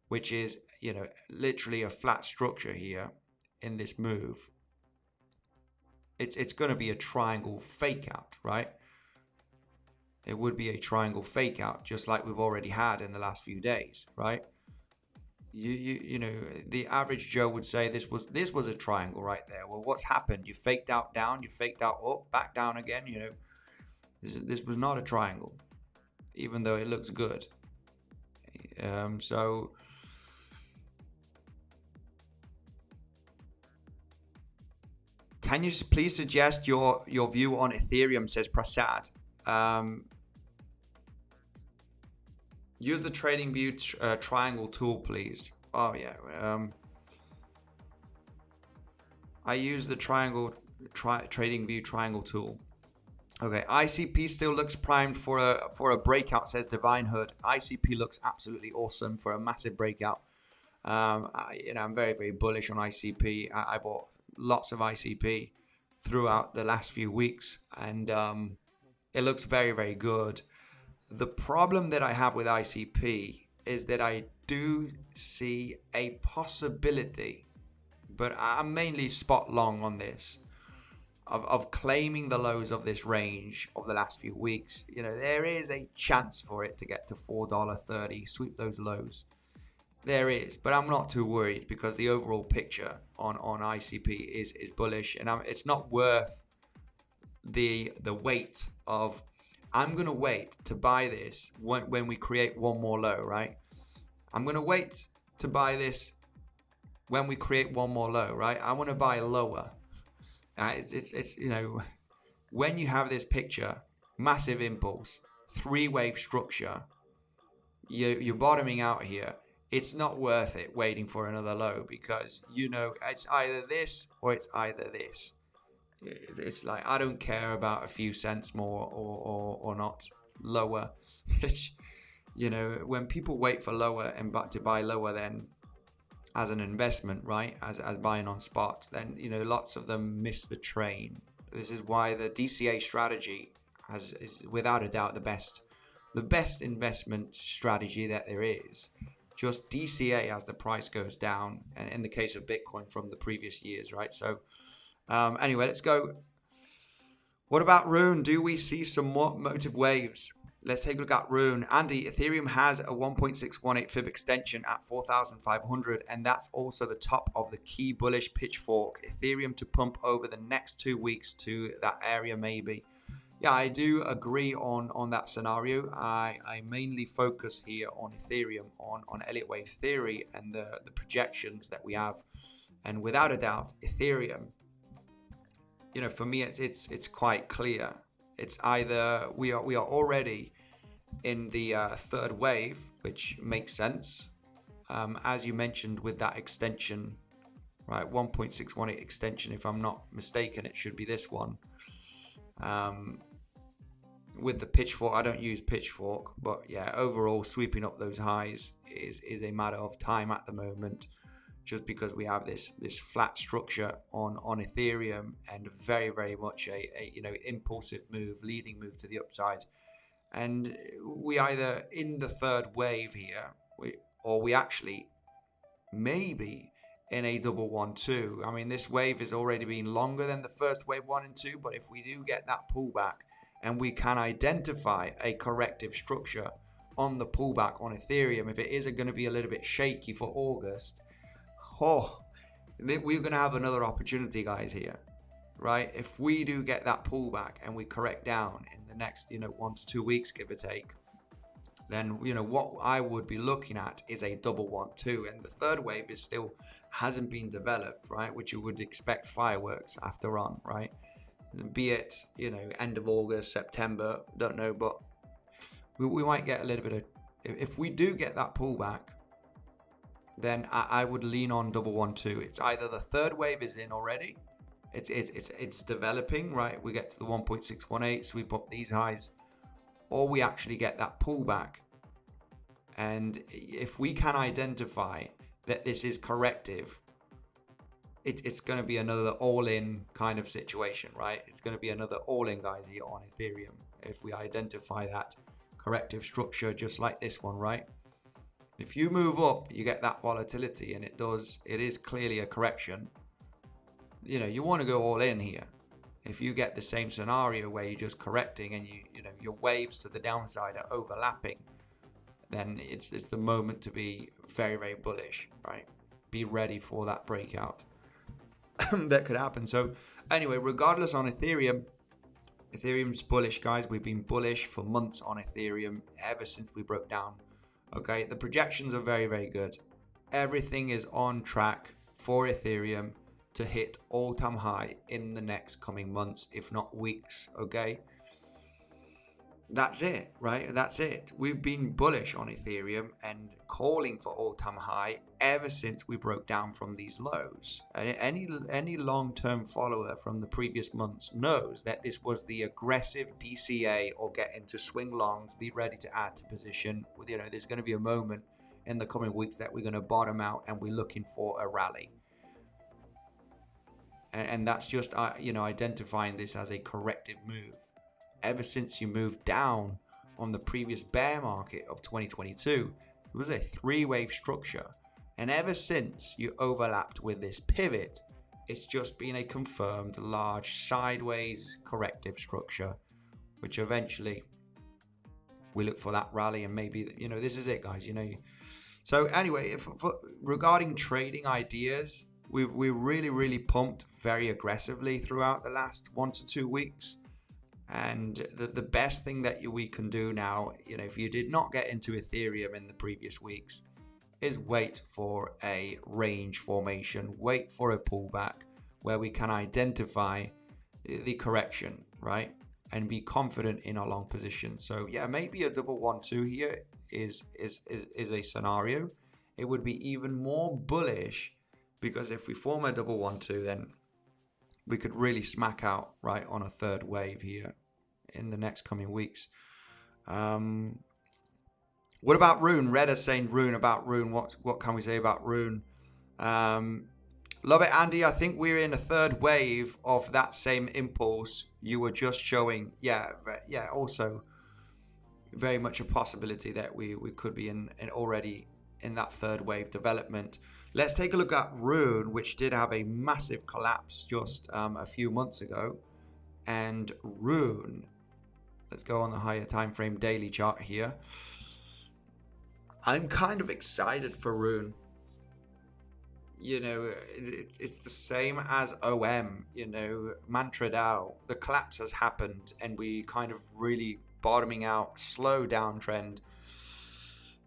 which is, you know, literally a flat structure here in this move, it's going to be a triangle fake out, right? It would be a triangle fake out, just like we've already had in the last few days, right? You know, the average Joe would say this was a triangle right there. Well, what's happened? You faked out down, you faked out up, back down again. You know, this was not a triangle, even though it looks good. So can you please suggest your view on Ethereum, says Prasad. Use the Tradingview triangle tool, please. Oh yeah. I use the Tradingview triangle tool. Okay, ICP still looks primed for a breakout, says Divine Hood. ICP looks absolutely awesome for a massive breakout. I'm very, very bullish on ICP. I bought lots of ICP throughout the last few weeks, and it looks very, very good. The problem that I have with ICP is that I do see a possibility, but I'm mainly spot long on this, of claiming the lows of this range of the last few weeks. You know, there is a chance for it to get to $4.30, sweep those lows. There is, but I'm not too worried, because the overall picture on ICP is bullish, and it's not worth the wait of, I'm going to wait to buy this when we create 1 more low, right? I'm going to wait to buy this when we create 1 more low, right? I want to buy lower. It's you know, when you have this picture, massive impulse, 3-wave structure, you're bottoming out here. It's not worth it waiting for another low, because, you know, it's either this or it's either this. It's like, I don't care about a few cents more or not lower. You know, when people wait for lower and to buy lower, then as an investment, right, as buying on spot, then, you know, lots of them miss the train. This is why the DCA strategy is without a doubt the best investment strategy that there is. Just DCA as the price goes down, and in the case of Bitcoin from the previous years, right? So anyway, let's go. What about Rune? Do we see some more motive waves? Let's take a look at Rune. Andy, Ethereum has a 1.618 fib extension at 4,500, and that's also the top of the key bullish pitchfork. Ethereum to pump over the next 2 weeks to that area, maybe. yeah, I do agree on that scenario. I mainly focus here on Ethereum, on Elliott wave theory and the projections that we have. And without a doubt, Ethereum, you know, for me, it's quite clear. It's either we are already in the third wave, which makes sense, as you mentioned with that extension, right? 1.618 extension, if I'm not mistaken, it should be this one. With the pitchfork, I don't use pitchfork, but yeah, overall sweeping up those highs is a matter of time at the moment, just because we have this flat structure on Ethereum and very much a you know, impulsive move, leading move to the upside. And we either in the third wave here, or we actually maybe in a double 1-2. I mean, this wave has already been longer than the first wave 1 and 2, but if we do get that pullback and we can identify a corrective structure on the pullback on Ethereum, if it is going to be a little bit shaky for August, we're going to have another opportunity, guys, here, right? If we do get that pullback and we correct down in the next, you know, 1 to 2 weeks, give or take, then, you know, what I would be looking at is a double 1-2, and the third wave is still hasn't been developed, right? Which you would expect fireworks after on, right? Be it, you know, end of August, September, don't know, but we might get a little bit of, if we do get that pullback, then I would lean on double 1-2. It's either the third wave is in already, it's developing, right? We get to the 1.618, sweep up these highs, or we actually get that pullback. And if we can identify that this is corrective, it's going to be another all-in kind of situation, right? It's going to be another all-in, guys, here on Ethereum. If we identify that corrective structure, just like this one, right? If you move up, you get that volatility, and it is clearly a correction. You know, you want to go all in here. If you get the same scenario where you're just correcting and you know, your waves to the downside are overlapping, then it's the moment to be very bullish, right? Be ready for that breakout that could happen. So anyway, regardless on Ethereum's bullish, guys. We've been bullish for months on Ethereum ever since we broke down. Okay, the projections are very good. Everything is on track for Ethereum to hit all-time high in the next coming months, if not weeks. Okay, that's it, right? That's it. We've been bullish on Ethereum and calling for all-time high ever since we broke down from these lows. Any long-term follower from the previous months knows that this was the aggressive DCA, or get into swing longs, be ready to add to position. You know, there's going to be a moment in the coming weeks that we're going to bottom out and we're looking for a rally. And that's just, you know, identifying this as a corrective move. Ever since you moved down on the previous bear market of 2022, it was a three-wave structure. And ever since you overlapped with this pivot, it's just been a confirmed large sideways corrective structure, which eventually we look for that rally, and maybe, you know, this is it, guys, you know. So anyway, regarding trading ideas, we're really pumped very aggressively throughout the last 1 to 2 weeks. And the best thing that we can do now, you know, if you did not get into Ethereum in the previous weeks, is wait for a range formation, wait for a pullback where we can identify the correction, right? And be confident in our long position. So yeah, maybe a double 1-2 here is a scenario. It would be even more bullish, because if we form a double 1-2, then we could really smack out right on a third wave here in the next coming weeks. What about Rune? Red is saying Rune, about Rune. What can we say about Rune? Love it, Andy. I think we're in a third wave of that same impulse you were just showing. Yeah. Also, very much a possibility that we could be in already in that third wave development. Let's take a look at Rune, which did have a massive collapse just a few months ago. And Rune, let's go on the higher time frame daily chart here. I'm kind of excited for Rune. you know, it's the same as OM, you know, mantra DAO. The collapse has happened and we kind of really bottoming out, slow downtrend.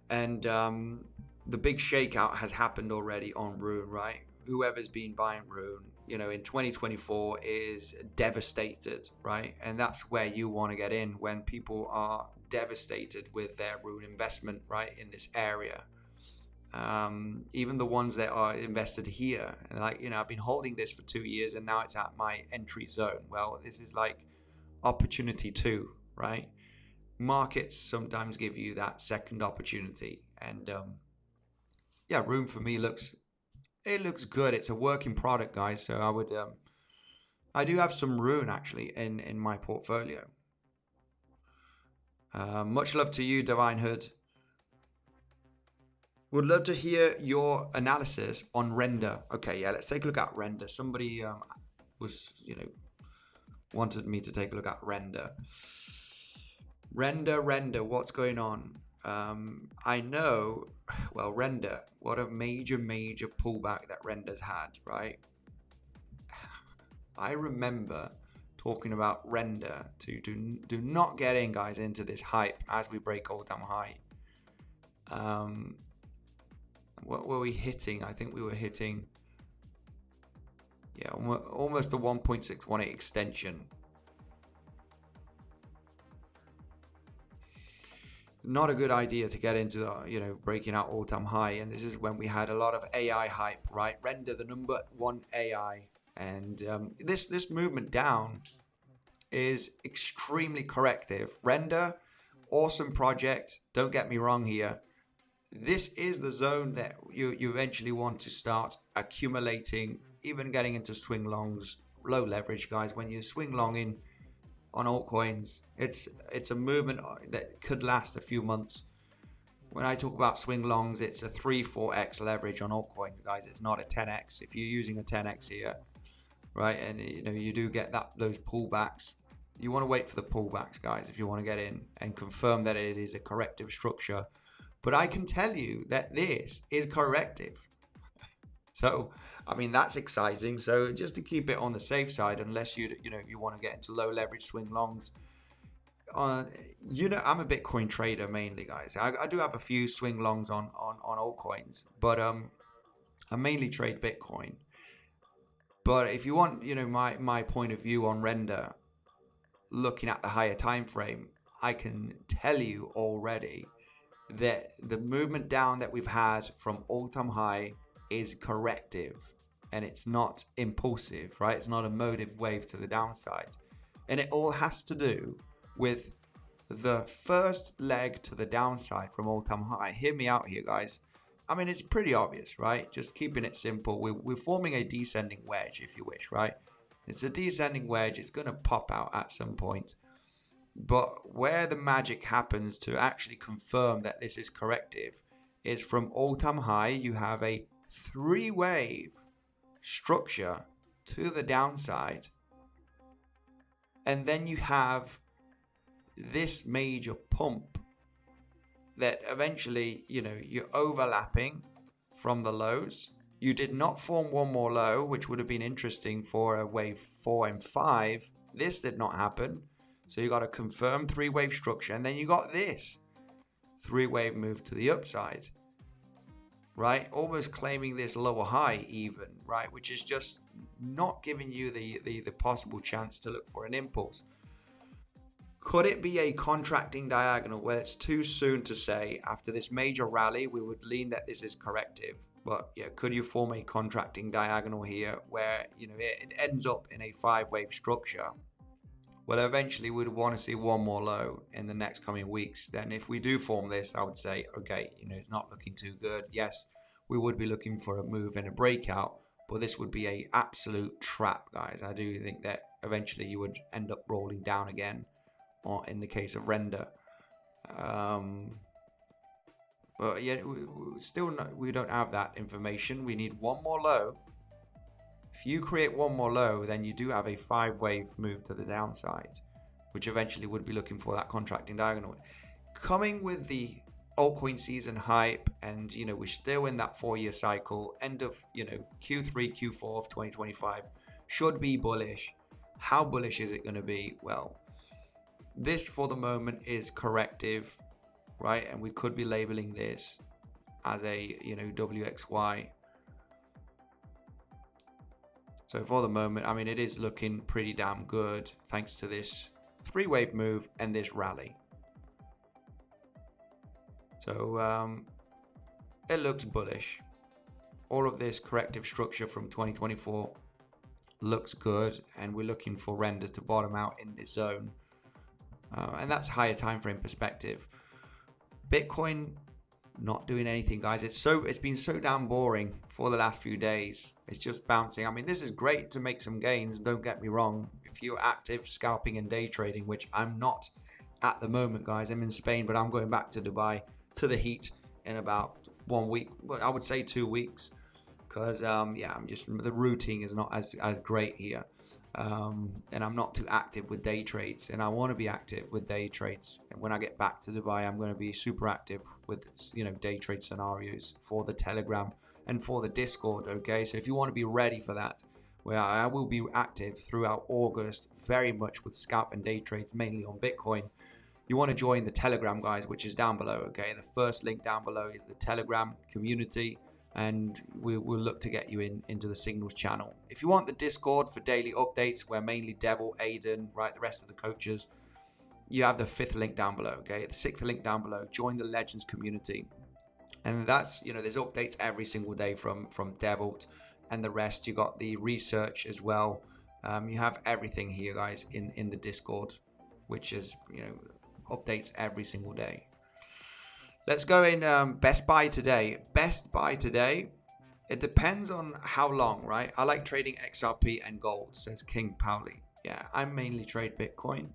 And the big shakeout has happened already on Rune, right? Whoever's been buying Rune, you know, in 2024 is devastated, right? And that's where you want to get in when people are devastated with their Rune investment, right, in this area. Even the ones that are invested here, and like, you know, I've been holding this for 2 years and now it's at my entry zone. Well, this is like opportunity 2, right? Markets sometimes give you that second opportunity, and yeah, Rune for me looks good. It's a working product, guys. So I do have some Rune actually in my portfolio. Much love to you, 𝗖𝗍𝘆𝗽. Would love to hear your analysis on Render. Okay, yeah, let's take a look at Render. Somebody was, you know, wanted me to take a look at Render. Render, what's going on? I know, well, Render, what a major pullback that Render's had, right? I remember talking about Render to do not get in, guys, into this hype as we break all-time high. What were we hitting? I think we were hitting, yeah, almost the 1.618 extension. Not a good idea to get into the, you know, breaking out all-time high. And this is when we had a lot of AI hype, right? Render, the #1 AI. And this movement down is extremely corrective. Render, awesome project. Don't get me wrong here. This is the zone that you eventually want to start accumulating, even getting into swing longs, low leverage, guys. When you swing long in on altcoins, it's a movement that could last a few months. When I talk about swing longs, it's a 3-4x leverage on altcoins, guys. It's not a 10x. If you're using a 10x here, right, and you know you do get those pullbacks, you want to wait for the pullbacks, guys, if you want to get in and confirm that it is a corrective structure. But I can tell you that this is corrective. So, I mean, that's exciting. So just to keep it on the safe side, unless you want to get into low leverage swing longs, you know, I'm a Bitcoin trader mainly, guys. I do have a few swing longs on altcoins, but I mainly trade Bitcoin. But if you want, you know, my point of view on Render, looking at the higher time frame, I can tell you already that the movement down that we've had from all-time high is corrective, and it's not impulsive, right? It's not a motive wave to the downside, and it all has to do with the first leg to the downside from all-time high. Hear me out here, guys. I mean, it's pretty obvious, right? Just keeping it simple. We're forming a descending wedge, if you wish, right? It's a descending wedge. It's going to pop out at some point. But where the magic happens to actually confirm that this is corrective is from all-time high, you have a 3-wave structure to the downside. And then you have this major pump that eventually, you know, you're overlapping from the lows. You did not form one more low, which would have been interesting for a wave 4 and 5. This did not happen. So you got a confirmed 3-wave structure, and then you got this 3-wave move to the upside, right? Almost claiming this lower high even, right? Which is just not giving you the possible chance to look for an impulse. Could it be a contracting diagonal? Well, it's too soon to say. After this major rally, we would lean that this is corrective. But yeah, could you form a contracting diagonal here where, you know, it ends up in a 5-wave structure? Well, eventually we'd want to see one more low in the next coming weeks. Then if we do form this, I would say, okay, you know, it's not looking too good. Yes, we would be looking for a move and a breakout, but this would be a absolute trap, guys. I do think that eventually you would end up rolling down again, or in the case of Render. But yeah, we don't have that information. We need one more low. If you create one more low, then you do have a 5-wave move to the downside, which eventually would be looking for that contracting diagonal. Coming with the altcoin season hype, and we're still in that 4-year cycle. End of Q3, Q4 of 2025 should be bullish. How bullish is it going to be? Well, this for the moment is corrective, right? And we could be labeling this as a WXY. So for the moment, I mean, it is looking pretty damn good thanks to this 3-wave move and this rally. So it looks bullish. All of this corrective structure from 2024 looks good, and we're looking for render to bottom out in this zone, and that's higher time frame perspective. Bitcoin not doing anything, guys. It's been so damn boring for the last few days. It's just bouncing. I mean, this is great to make some gains, don't get me wrong, if you're active scalping and day trading, which I'm not at the moment, guys. I'm in Spain, but I'm going back to Dubai to the heat in about 1 week, well, I would say 2 weeks, because the routing is not as great here, and I'm not too active with day trades, and I want to be active with day trades. And when I get back to Dubai, I'm going to be super active with day trade scenarios for the Telegram and for the Discord. Okay, so if you want to be ready for that, where I will be active throughout August, very much with scalp and day trades, mainly on Bitcoin, you want to join the Telegram, guys, which is down below. Okay, the first link down below is the Telegram community, and we'll look to get you into the Signals channel. If you want the Discord for daily updates, where mainly Devil, Aiden, right, the rest of the coaches, you have the 5th link down below. Okay, the 6th link down below. Join the Legends community, and that's there's updates every single day from Devil and the rest. You got the research as well. You have everything here, guys, in the Discord, which is updates every single day. Let's go in best buy today. Best buy today, it depends on how long, right? I like trading XRP and gold, says 𝗖𝗿𝘆𝗽𝗍. Yeah, I mainly trade Bitcoin.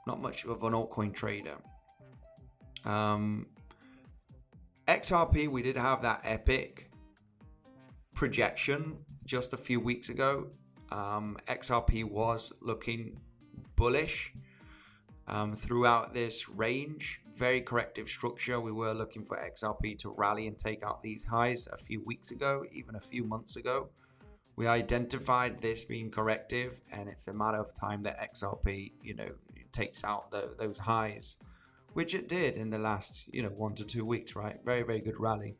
Not much of an altcoin trader. XRP, we did have that epic projection just a few weeks ago. XRP was looking bullish throughout this range. Very corrective structure. We were looking for XRP to rally and take out these highs a few weeks ago, even a few months ago. We identified this being corrective, and it's a matter of time that XRP takes out those highs, which it did in the last 1 to 2 weeks, right? Very, very good rally.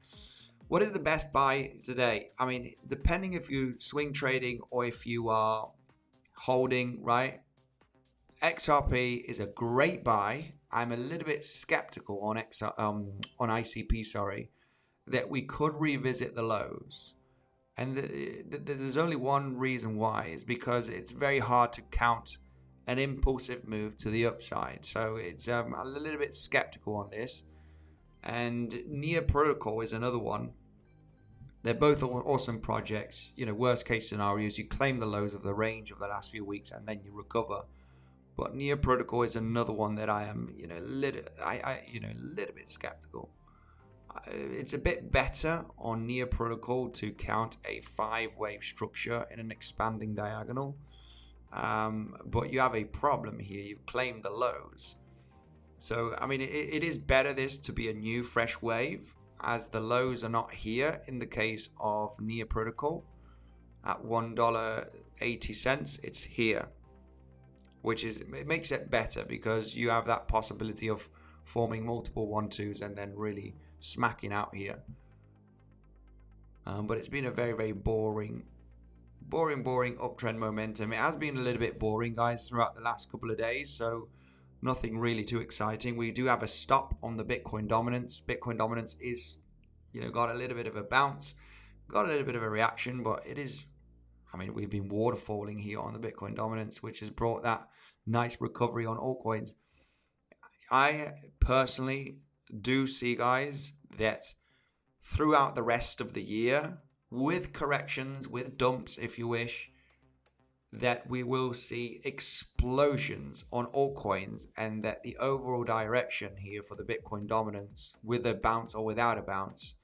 What is the best buy today? I mean, depending if you swing trading or if you are holding, right? XRP is a great buy. I'm a little bit skeptical on ICP, that we could revisit the lows. And there's only one reason why, is because it's very hard to count an impulsive move to the upside. So it's a little bit skeptical on this. And Nia Protocol is another one. They're both awesome projects. Worst case scenarios, you claim the lows of the range of the last few weeks and then you recover. But Nia Protocol is another one that I am, a little bit skeptical. It's a bit better on Nia Protocol to count a 5-wave structure in an expanding diagonal. But you have a problem here. You claim the lows. So, I mean, it is better this to be a new fresh wave, as the lows are not here in the case of Nia Protocol at $1.80. It's here, it makes it better because you have that possibility of forming multiple 1-2s and then really smacking out here. But it's been a very, very boring uptrend momentum. It has been a little bit boring, guys, throughout the last couple of days, so nothing really too exciting. We do have a stop on the Bitcoin dominance. Bitcoin dominance is, got a little bit of a bounce, got a little bit of a reaction, but it is, we've been waterfalling here on the Bitcoin dominance, which has brought that nice recovery on altcoins. I personally do see, guys, that throughout the rest of the year, with corrections, with dumps, if you wish, that we will see explosions on altcoins, and that the overall direction here for the Bitcoin dominance, with a bounce or without a bounce,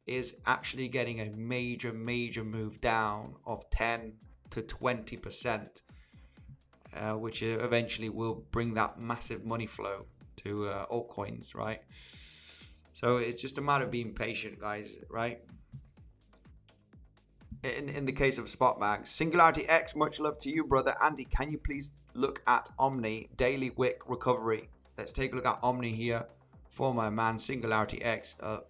is actually getting a major move down of 10 to 20%, which eventually will bring that massive money flow to altcoins, right? So it's just a matter of being patient, guys, right? In the case of spot bags, 𝗖𝗿𝘆𝗽𝗍, much love to you, brother. Andy, can you please look at Omni daily wick recovery? Let's take a look at Omni here for my man 𝗖𝗿𝘆𝗽𝗍,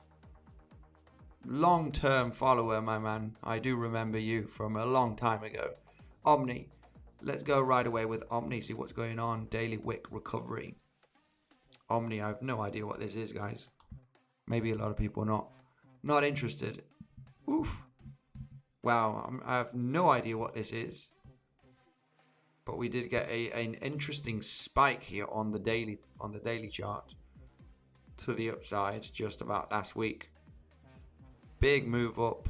long-term follower, my man. I do remember you from a long time ago. Omni, let's go right away with Omni, see what's going on. Daily wick recovery. Omni, I have no idea what this is, guys. Maybe a lot of people are not interested. Oof. Wow, I have no idea what this is. But we did get an interesting spike here on the daily chart to the upside just about last week. Big move up.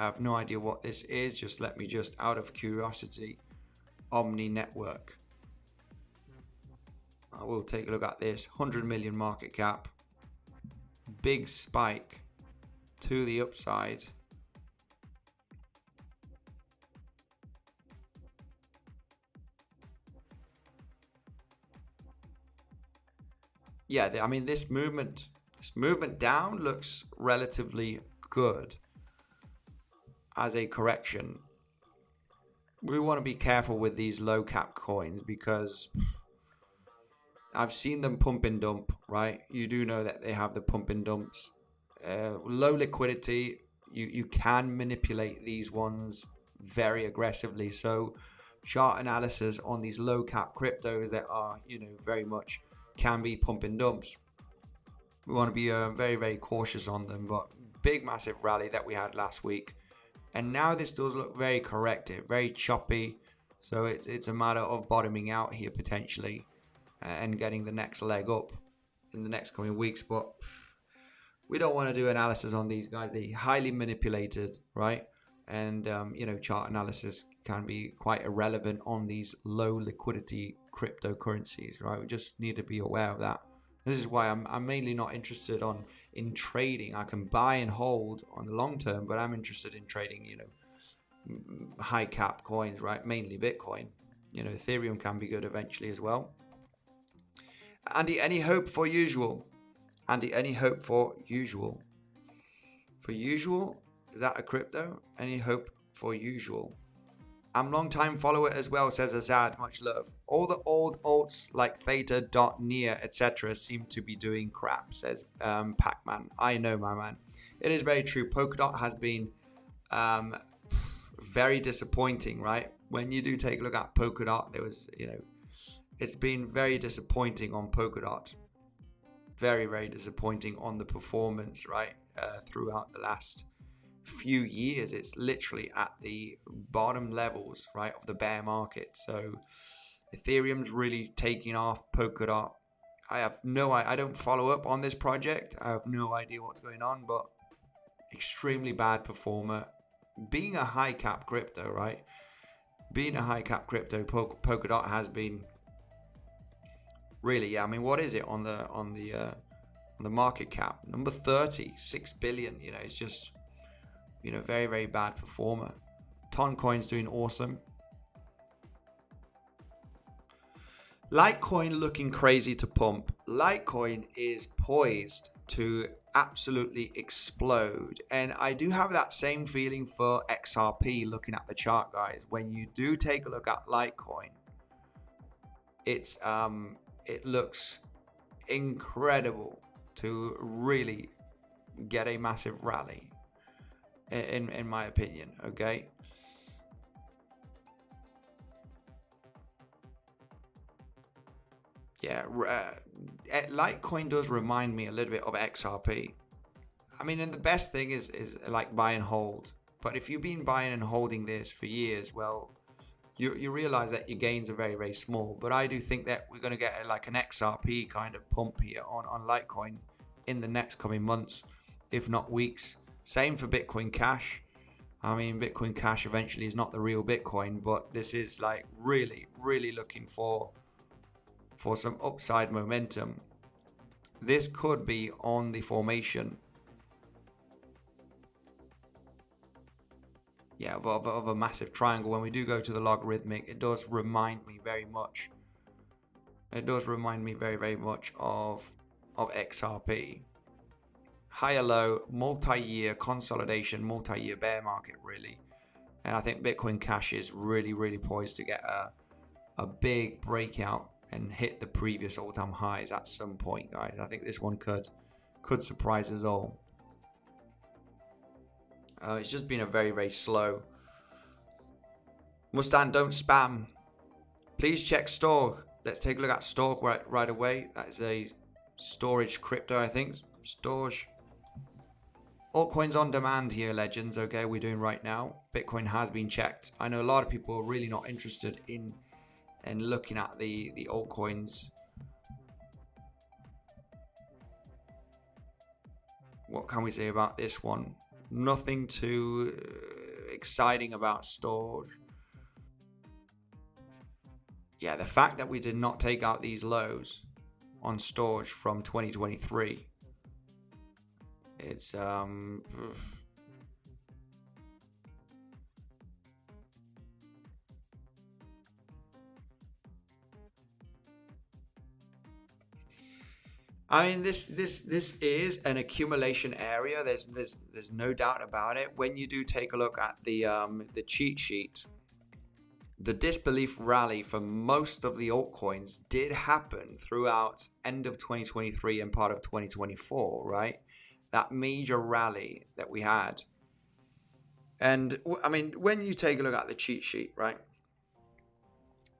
I have no idea what this is. Just let me just, out of curiosity, Omni network. I will take a look at this. 100 million market cap. Big spike to the upside. Yeah, I mean, this movement down looks relatively good as a correction. We want to be careful with these low cap coins because I've seen them pump and dump, right? You do know that they have the pump and dumps. Low liquidity, you can manipulate these ones very aggressively. So chart analysis on these low cap cryptos that are, very much can be pump and dumps. We want to be very, very cautious on them. But big, massive rally that we had last week. And now this does look very corrective, very choppy. So it's a matter of bottoming out here potentially and getting the next leg up in the next coming weeks. But we don't want to do analysis on these guys. They're highly manipulated, right? And, chart analysis can be quite irrelevant on these low liquidity cryptocurrencies, right? We just need to be aware of that. This is why I'm mainly not interested in trading. I can buy and hold on the long term, but I'm interested in trading, high cap coins, right? Mainly Bitcoin. Ethereum can be good eventually as well. Andy, any hope for usual? Andy, any hope for usual? For usual? Is that a crypto? Any hope for usual? I'm long-time follower as well, says Azad. Much love. All the old alts like Theta, Dot, Nia, etc. seem to be doing crap, says Pac-Man. I know, my man. It is very true. Polkadot has been very disappointing, right? When you do take a look at Polkadot, there was, it's been very disappointing on Polkadot. Very, very disappointing on the performance, right? Throughout the last few years. It's literally at the bottom levels, right, of the bear market. So Ethereum's really taking off. Polkadot, I don't follow up on this project. I have no idea what's going on, but extremely bad performer. Being a high cap crypto, right? Being a high cap crypto, Polkadot has been really, I mean, what is it on the market cap? Number 30, 6 billion. It's just, very, very bad performer. Toncoin's doing awesome. Litecoin looking crazy to pump. Litecoin is poised to absolutely explode. And I do have that same feeling for XRP looking at the chart, guys. When you do take a look at Litecoin, it looks incredible to really get a massive rally. In my opinion, okay? Yeah, Litecoin does remind me a little bit of XRP. I mean, and the best thing is like buy and hold. But if you've been buying and holding this for years, well, you realize that your gains are very, very small. But I do think that we're going to get like an XRP kind of pump here on Litecoin in the next coming months, if not weeks. Same for Bitcoin Cash. I mean, Bitcoin Cash eventually is not the real Bitcoin, but this is like really, really looking for some upside momentum. This could be on the formation, yeah, of a massive triangle. When we do go to the logarithmic, it does remind me very much. It does remind me very, very much of of XRP. Higher low, multi-year consolidation, multi-year bear market really. And I think Bitcoin Cash is really poised to get a big breakout and hit the previous all-time highs at some point, guys. I think this one could surprise us all. It's just been a very slow. Mustang, don't spam. Please check Stork. Let's take a look at Stork right away. That is a storage crypto, I think. Storage. Altcoins on demand here, legends. Okay, we're doing right now. Bitcoin has been checked. I know a lot of people are really not interested in looking at the altcoins. What can we say about this one? Nothing too exciting about storage. Yeah, the fact that we did not take out these lows on storage from 2023, it's I mean, this is an accumulation area. There's no doubt about it. When you do take a look at the cheat sheet, the disbelief rally for most of the altcoins did happen throughout end of 2023 and part of 2024, right? That major rally that we had. And I mean, when you take a look at the cheat sheet, right?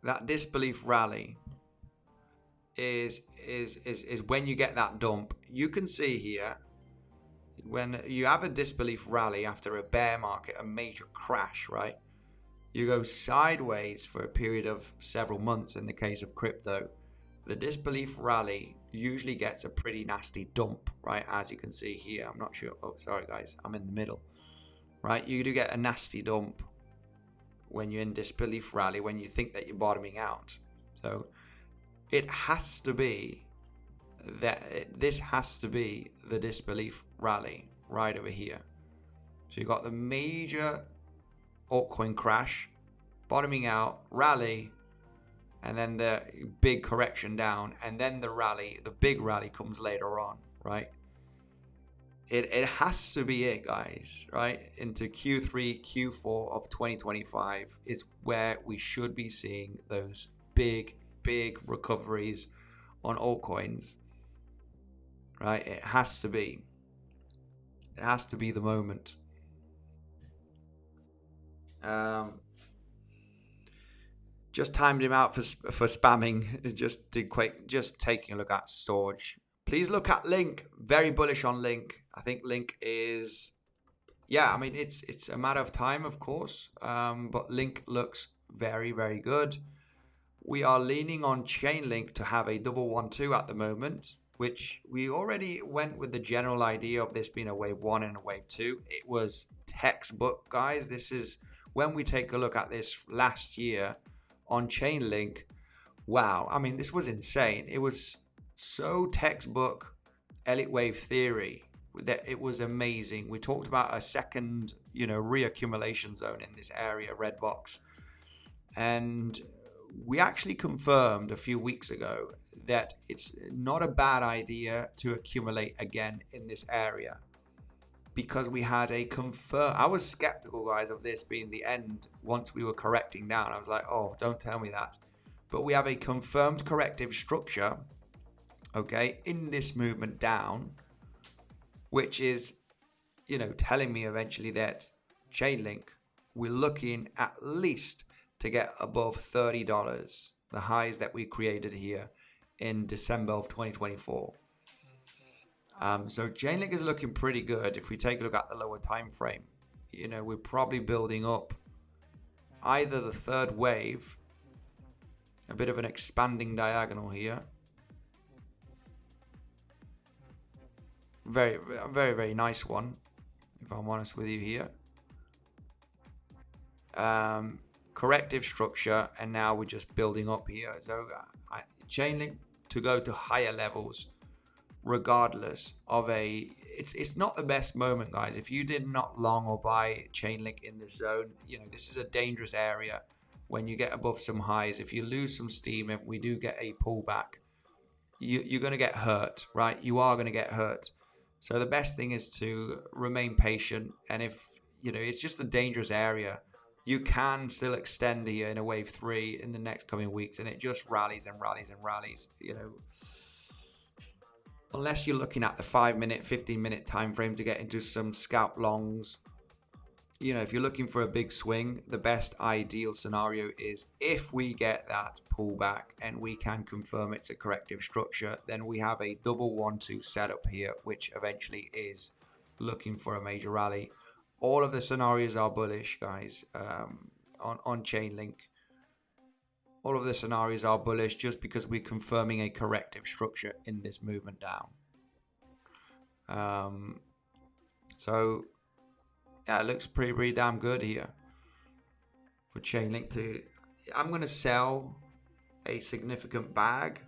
That disbelief rally is when you get that dump. You can see here, when you have a disbelief rally after a bear market, a major crash, right? You go sideways for a period of several months in the case of crypto. The disbelief rally usually gets a pretty nasty dump, right? As you can see here. I'm not sure. Oh, sorry, guys. I'm in the middle, right? You do get a nasty dump when you're in disbelief rally, when you think that you're bottoming out. So it has to be that this has to be the disbelief rally right over here. So you've got the major altcoin crash, bottoming out, rally, and then the big correction down, and then the rally, the big rally comes later on, right? It has to be it, guys, right? Into Q3, Q4 of 2025 is where we should be seeing those big recoveries on altcoins, right? It has to be. It has to be the moment. Just timed him out for spamming. Just taking a look at storage. Please look at Link. Very bullish on Link. I think Link is, yeah, I mean, it's a matter of time, of course. But Link looks very good. We are leaning on Chainlink to have a 112 at the moment, which we already went with the general idea of this being a wave 1 and a wave 2. It was textbook, guys. This is when we take a look at this last year on Chainlink. Wow, I mean, this was insane. It was so textbook Elliott wave theory that it was amazing. We talked about a second, reaccumulation zone in this area, red box, and we actually confirmed a few weeks ago that it's not a bad idea to accumulate again in this area, because we had a I was skeptical, guys, of this being the end once we were correcting down. I was like, oh, don't tell me that. But we have a confirmed corrective structure, okay, in this movement down, which is, telling me eventually that Chainlink, we're looking at least to get above $30, the highs that we created here in December of 2024. So Chainlink is looking pretty good. If we take a look at the lower time frame, we're probably building up either the third wave, a bit of an expanding diagonal here. Very nice one, if I'm honest with you here. Corrective structure, and now we're just building up here. So Chainlink to go to higher levels, regardless of it's not the best moment, guys. If you did not long or buy Chainlink in this zone, this is a dangerous area when you get above some highs. If you lose some steam, if we do get a pullback, you're going to get hurt, right? You are going to get hurt. So the best thing is to remain patient. And if, it's just a dangerous area, you can still extend here in a wave 3 in the next coming weeks. And it just rallies and rallies and rallies, Unless you're looking at the 5-minute, 15-minute time frame to get into some scalp longs. If you're looking for a big swing, the best ideal scenario is if we get that pullback and we can confirm it's a corrective structure, then we have a double 1-2 setup here, which eventually is looking for a major rally. All of the scenarios are bullish, guys, on Chainlink. All of the scenarios are bullish just because we're confirming a corrective structure in this movement down. Yeah, it looks pretty damn good here for Chainlink. I'm going to sell a significant bag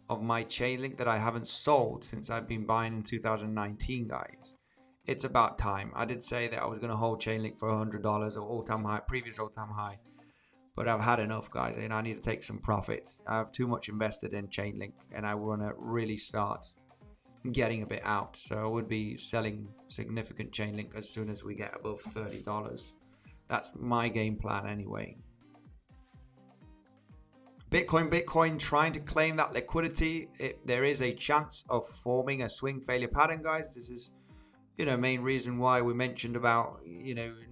of my Chainlink that I haven't sold since I've been buying in 2019, guys. It's about time. I did say that I was going to hold Chainlink for $100 or all-time high, previous all-time high. But I've had enough, guys, and I need to take some profits. I have too much invested in Chainlink, and I want to really start getting a bit out. So I would be selling significant Chainlink as soon as we get above $30. That's my game plan anyway. Bitcoin trying to claim that liquidity. There is a chance of forming a swing failure pattern, guys. This is, main reason why we mentioned about,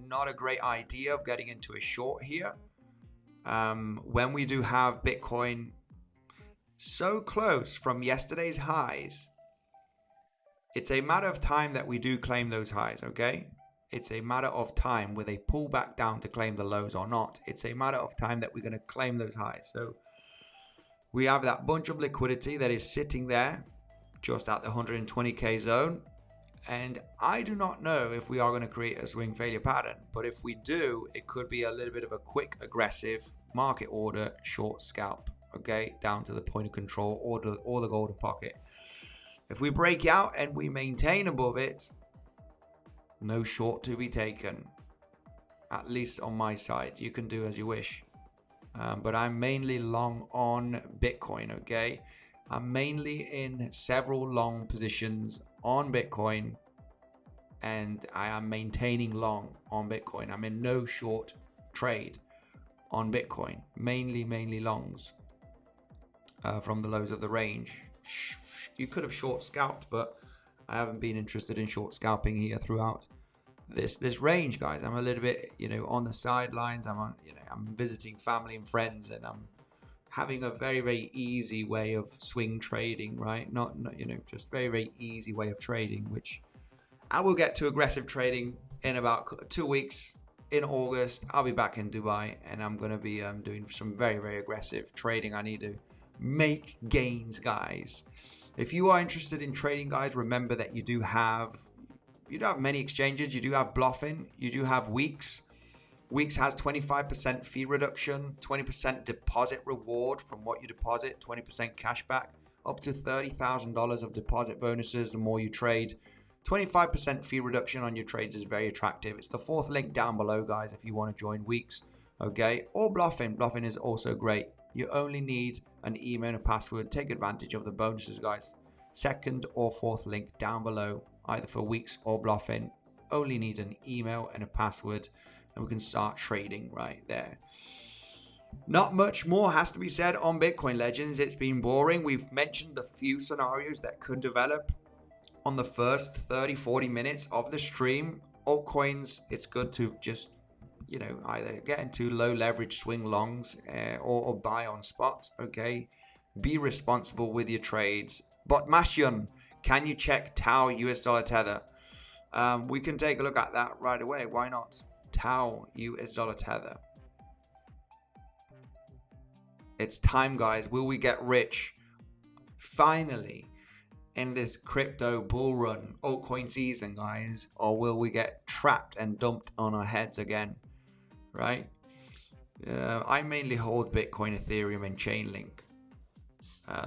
not a great idea of getting into a short here. When we do have Bitcoin so close from yesterday's highs, it's a matter of time that we do claim those highs, okay? It's a matter of time with a pullback down to claim the lows or not. It's a matter of time that we're going to claim those highs. So we have that bunch of liquidity that is sitting there just at the 120K zone. And I do not know if we are going to create a swing failure pattern. But if we do, it could be a little bit of a quick, aggressive market order short scalp, okay? Down to the point of control or the golden pocket. If we break out and we maintain above it, no short to be taken. At least on my side. You can do as you wish. But I'm mainly long on Bitcoin, okay? I'm mainly in several long positions on Bitcoin. And I am maintaining long on Bitcoin. I'm in no short trade on Bitcoin. Mainly longs from the lows of the range. You could have short scalped, but I haven't been interested in short scalping here throughout this range, guys. I'm a little bit, on the sidelines. I'm visiting family and friends, and I'm having a very easy way of swing trading, right? Not just very easy way of trading, which I will get to aggressive trading in about 2 weeks. In August, I'll be back in Dubai, and I'm going to be doing some very aggressive trading. I need to make gains, guys. If you are interested in trading, guys, remember that you do have many exchanges. You do have Bluffin. You do have Weeks. Weeks has 25% fee reduction, 20% deposit reward from what you deposit, 20% cashback, up to $30,000 of deposit bonuses the more you trade. 25% fee reduction on your trades is very attractive. It's the 4th link down below, guys, if you want to join Weeks, okay? Or Bluffin. Bluffin is also great. You only need an email and a password. Take advantage of the bonuses, guys. 2nd or 4th link down below, either for Weeks or Bluffin. Only need an email and a password, and we can start trading right there. Not much more has to be said on Bitcoin Legends. It's been boring. We've mentioned the few scenarios that could develop on the first 30-40 minutes of the stream. Altcoins, it's good to just either get into low leverage swing longs or buy on spot, okay? Be responsible with your trades. But Mashion, can you check 𝗬 US dollar tether? We can take a look at that right away. Why not? 𝗬 US dollar tether. It's time, guys. Will we get rich finally in this crypto bull run, altcoin season, guys? Or will we get trapped and dumped on our heads again? Right? I mainly hold Bitcoin, Ethereum, and Chainlink.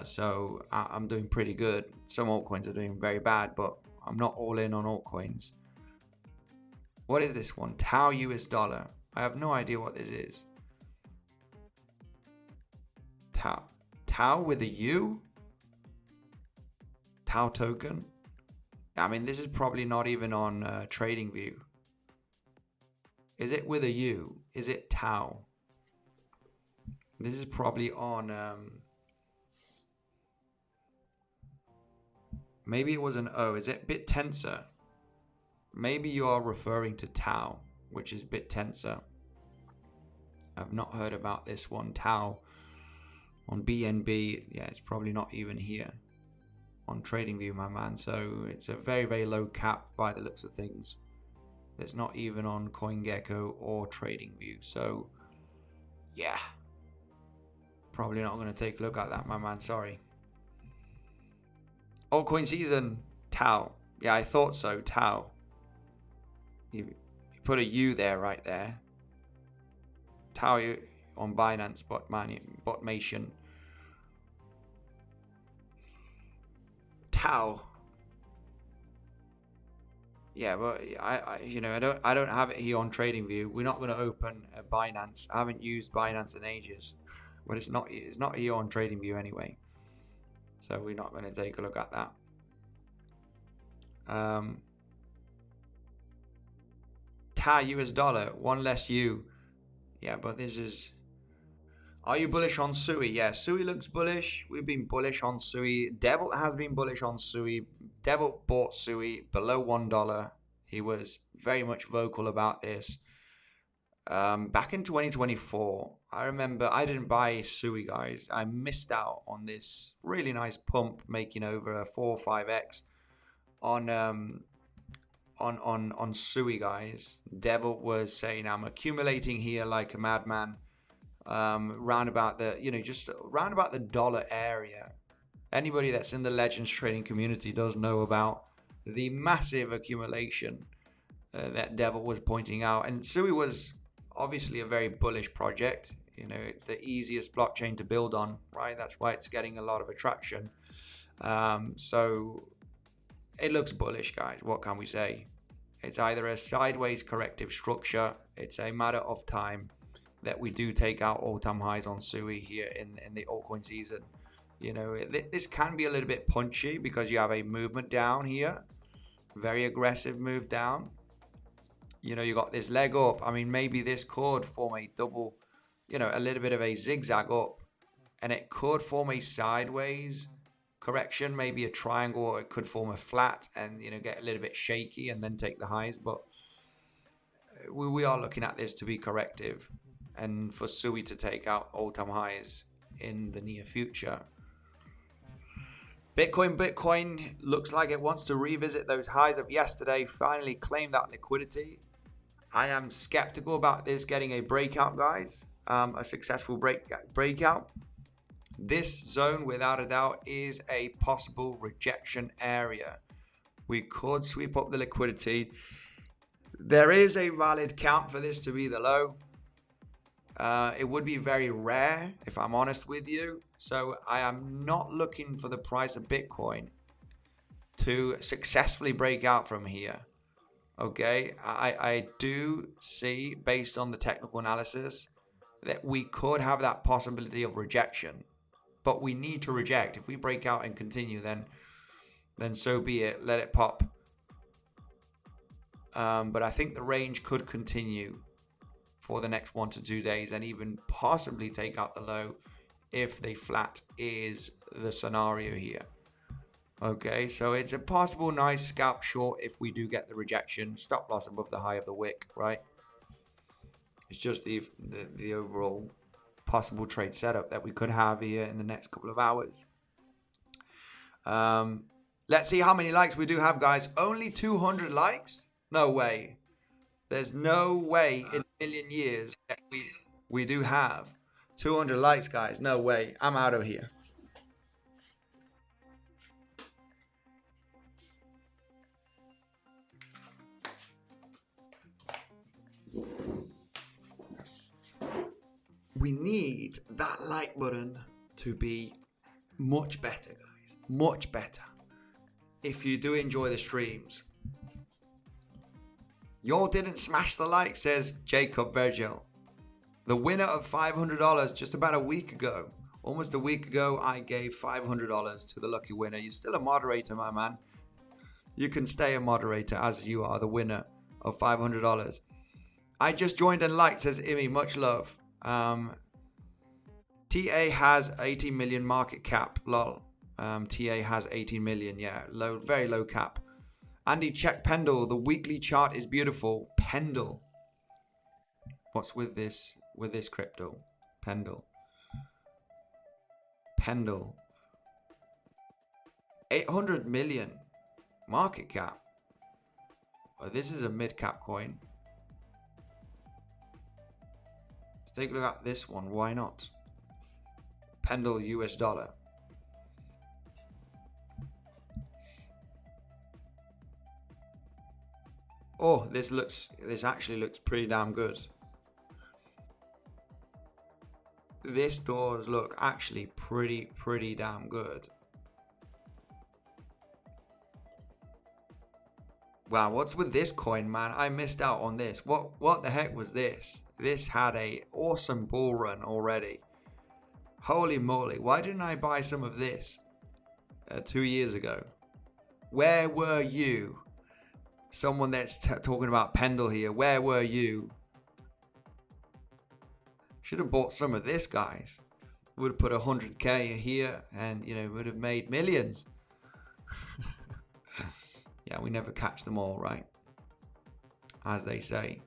So I'm doing pretty good. Some altcoins are doing very bad, but I'm not all in on altcoins. What is this one? 𝗬 US dollar. I have no idea what this is. 𝗬 with a U? Tau token. I mean, this is probably not even on Tradingview. Is it with a U? Is it Tau? This is probably on... maybe it was an O. Is it BitTensor? Maybe you are referring to Tau, which is BitTensor. I've not heard about this one. Tau on BNB. Yeah, it's probably not even here on Tradingview, my man. So it's a very, very low cap by the looks of things. It's not even on CoinGecko or Tradingview. So yeah, probably not going to take a look at that, my man. Sorry. Altcoin season, Tau. Yeah, I thought so. Tau. You put a U there, right there. Tau on Binance Botmation. Tau. Yeah, but I don't have it here on TradingView. We're not going to open a Binance. I haven't used Binance in ages, but it's not here on TradingView anyway. So we're not going to take a look at that. Ta US dollar, one less U. Yeah, but this is... Are you bullish on 𝗬cie? Yeah, 𝗬cie looks bullish. We've been bullish on 𝗬cie. Devil has been bullish on 𝗬cie. Devil bought 𝗬cie below $1. He was very much vocal about this. Back in 2024, I remember I didn't buy 𝗬cie, guys. I missed out on this really nice pump, making over a 4 or 5x on 𝗬cie, guys. Devil was saying, I'm accumulating here like a madman. Round about the, just round about the dollar area. Anybody that's in the Legends trading community does know about the massive accumulation that Devil was pointing out. And 𝗬cie was obviously a very bullish project. It's the easiest blockchain to build on, right? That's why it's getting a lot of attraction. So it looks bullish, guys. What can we say? It's either a sideways corrective structure. It's a matter of time that we do take out all-time highs on 𝗬cie here in the altcoin season. This can be a little bit punchy because you have a movement down here. Very aggressive move down. You got this leg up. I mean, maybe this could form a double, a little bit of a zigzag up. And it could form a sideways correction, maybe a triangle, or it could form a flat and, get a little bit shaky and then take the highs. But we are looking at this to be corrective and for 𝗬cie to take out all-time highs in the near future. Bitcoin looks like it wants to revisit those highs of yesterday, finally claim that liquidity. I am skeptical about this getting a breakout, guys. A successful breakout. This zone, without a doubt, is a possible rejection area. We could sweep up the liquidity. There is a valid count for this to be the low. It would be very rare, if I'm honest with you. So I am not looking for the price of Bitcoin to successfully break out from here. Okay, I do see, based on the technical analysis, that we could have that possibility of rejection. But we need to reject. If we break out and continue, then so be it. Let it pop. But I think the range could continue for the next 1 to 2 days and even possibly take out the low if the flat is the scenario here. Okay, so it's a possible nice scalp short if we do get the rejection. Stop loss above the high of the wick, right? It's just the overall possible trade setup that we could have here in the next couple of hours. Let's see how many likes we do have, guys. Only 200 likes? No way. There's no way in a million years that we do have 200 likes, guys. No way. I'm out of here. We need that like button to be much better, guys. Much better. If you do enjoy the streams. Y'all didn't smash the like, says 𝗖𝗿𝗆𝗿. The winner of $500 just about a week ago Almost a week ago, I gave $500 to the lucky winner. You're still a moderator, my man. You can stay a moderator as you are the winner of $500. I just joined and liked, says 𝗖𝗍𝘆𝗽. Much love. TA has 18 million market cap. Lol. TA has 18 million. Yeah, low, very low cap. Andy, check Pendle. The weekly chart is beautiful. Pendle. What's with this crypto? Pendle. 800 million market cap. Oh, this is a mid-cap coin. Let's take a look at this one. Why not? Pendle US dollar. Oh, this actually looks pretty damn good. This does look actually pretty damn good. Wow, what's with this coin, man? I missed out on this. What the heck was this? This had a awesome bull run already. Holy moly, why didn't I buy some of this 2 years ago? Where were you? Someone that's talking about Pendle here. Where were you? Should have bought some of this, guys. Would have put 100k here and, you know, would have made millions. Yeah, we never catch them all, right? As they say.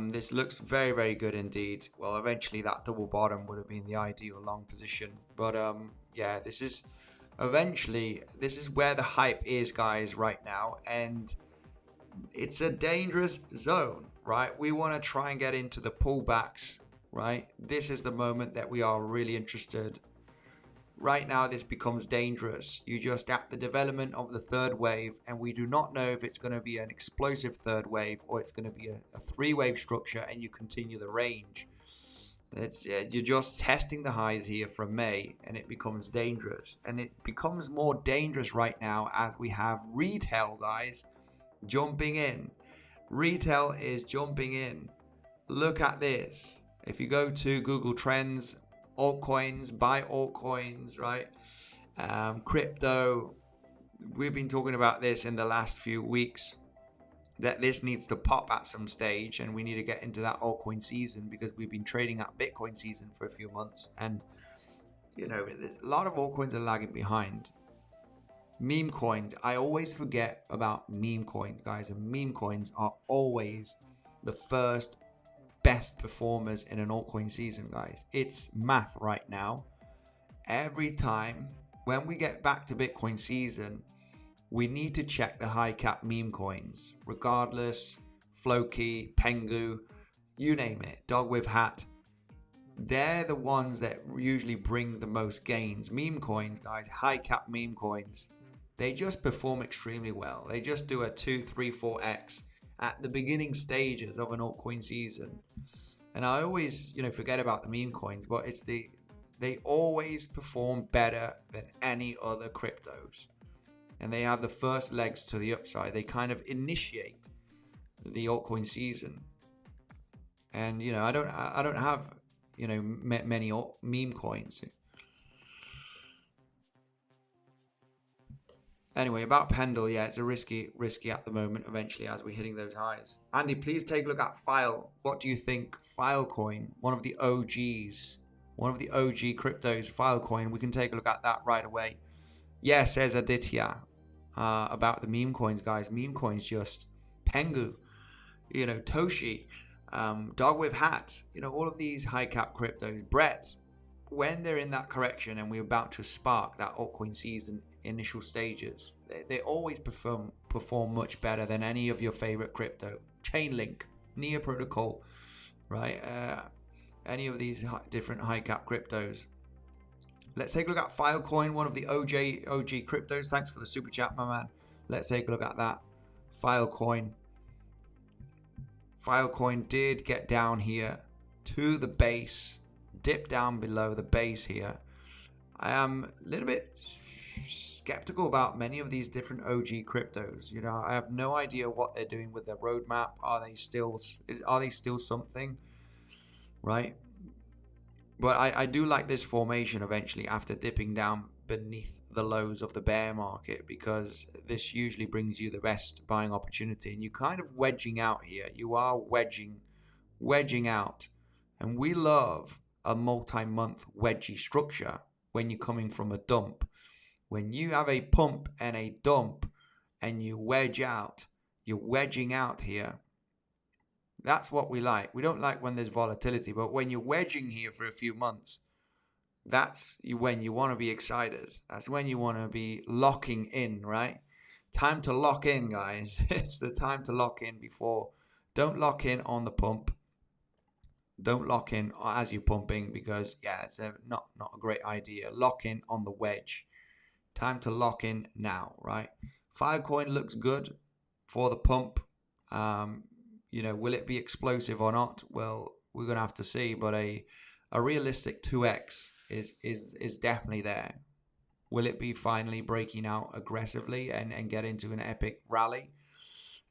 This looks very good indeed. Well, eventually that double bottom would have been the ideal long position. But yeah, this is where the hype is, guys, right now. And it's a dangerous zone, right? We want to try and get into the pullbacks, right? This is the moment that we are really interested. Right now, this becomes dangerous. You just at the development of the third wave, and we do not know if it's going to be an explosive third wave or it's going to be a three-wave structure, and you continue the range. You're just testing the highs here from May, and it becomes dangerous. And it becomes more dangerous right now as we have retail, guys, jumping in. Retail is jumping in. Look at this. If you go to Google Trends, altcoins, buy altcoins, right? Crypto. We've been talking about this in the last few weeks, that this needs to pop at some stage, and we need to get into that altcoin season, because we've been trading at Bitcoin season for a few months, and you know, there's a lot of altcoins are lagging behind. Meme coins, I always forget about meme coins, guys, and meme coins are always the first best performers in an altcoin season, guys. It's math right now. Every time when we get back to Bitcoin season, we need to check the high cap meme coins, regardless, 𝗖𝗍𝗿, Pengu, you name it, dog with hat. They're the ones that usually bring the most gains. Meme coins, guys, high cap meme coins, they just perform extremely well. They just do a 2, 3, 4x at the beginning stages of an altcoin season. And I always, you know, forget about the meme coins, but they always perform better than any other cryptos. And they have the first legs to the upside. They kind of initiate the altcoin season. And, you know, I don't have, you know, many meme coins. Anyway, about Pendle, yeah, it's a risky at the moment, eventually, as we're hitting those highs. Andy, please take a look at File. What do you think? Filecoin, one of the OGs, one of the OG cryptos, Filecoin. We can take a look at that right away. Yeah, says Aditya, about the meme coins, guys. Meme coins, just Pengu, you know, 𝗏𝗏𝗏, dog with hat, you know, all of these high cap cryptos. Brett, when they're in that correction and we're about to spark that altcoin season initial stages, they always perform much better than any of your favorite crypto. Chainlink, Neo Protocol, right? Any of these different high cap cryptos. Let's take a look at Filecoin, one of the OG cryptos. Thanks for the super chat, my man. Let's take a look at that. Filecoin. Filecoin did get down here to the base, dip down below the base here. I am a little bit skeptical about many of these different OG cryptos. You know, I have no idea what they're doing with their roadmap. Are they still something, right? But I do like this formation eventually after dipping down beneath the lows of the bear market, because this usually brings you the best buying opportunity. And you're kind of wedging out here. You are wedging out. And we love a multi-month wedgie structure when you're coming from a dump. When you have a pump and a dump and you wedge out, you're wedging out here. That's what we like. We don't like when there's volatility, but when you're wedging here for a few months, that's when you want to be excited. That's when you want to be locking in, right? Time to lock in, guys. It's the time to lock in before. Don't lock in on the pump. Don't lock in as you're pumping, because it's not a great idea. Lock in on the wedge. Time to lock in now, right? Filecoin looks good for the pump. Will it be explosive or not? Well, we're gonna have to see. But a realistic 2x is definitely there. Will it be finally breaking out aggressively and get into an epic rally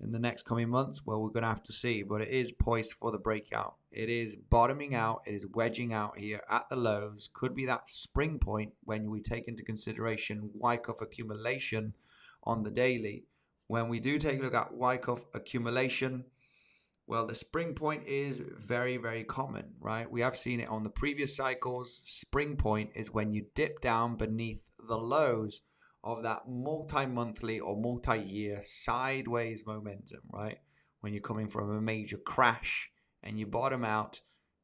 in the next coming months? Well, we're gonna have to see. But it is poised for the breakout. It is bottoming out. It is wedging out here at the lows. Could be that spring point when we take into consideration Wyckoff accumulation on the daily. When we do take a look at Wyckoff accumulation, well, the spring point is very, very common, right? We have seen it on the previous cycles. Spring point is when you dip down beneath the lows of that multi-monthly or multi-year sideways momentum, right? When you're coming from a major crash and you bottom out,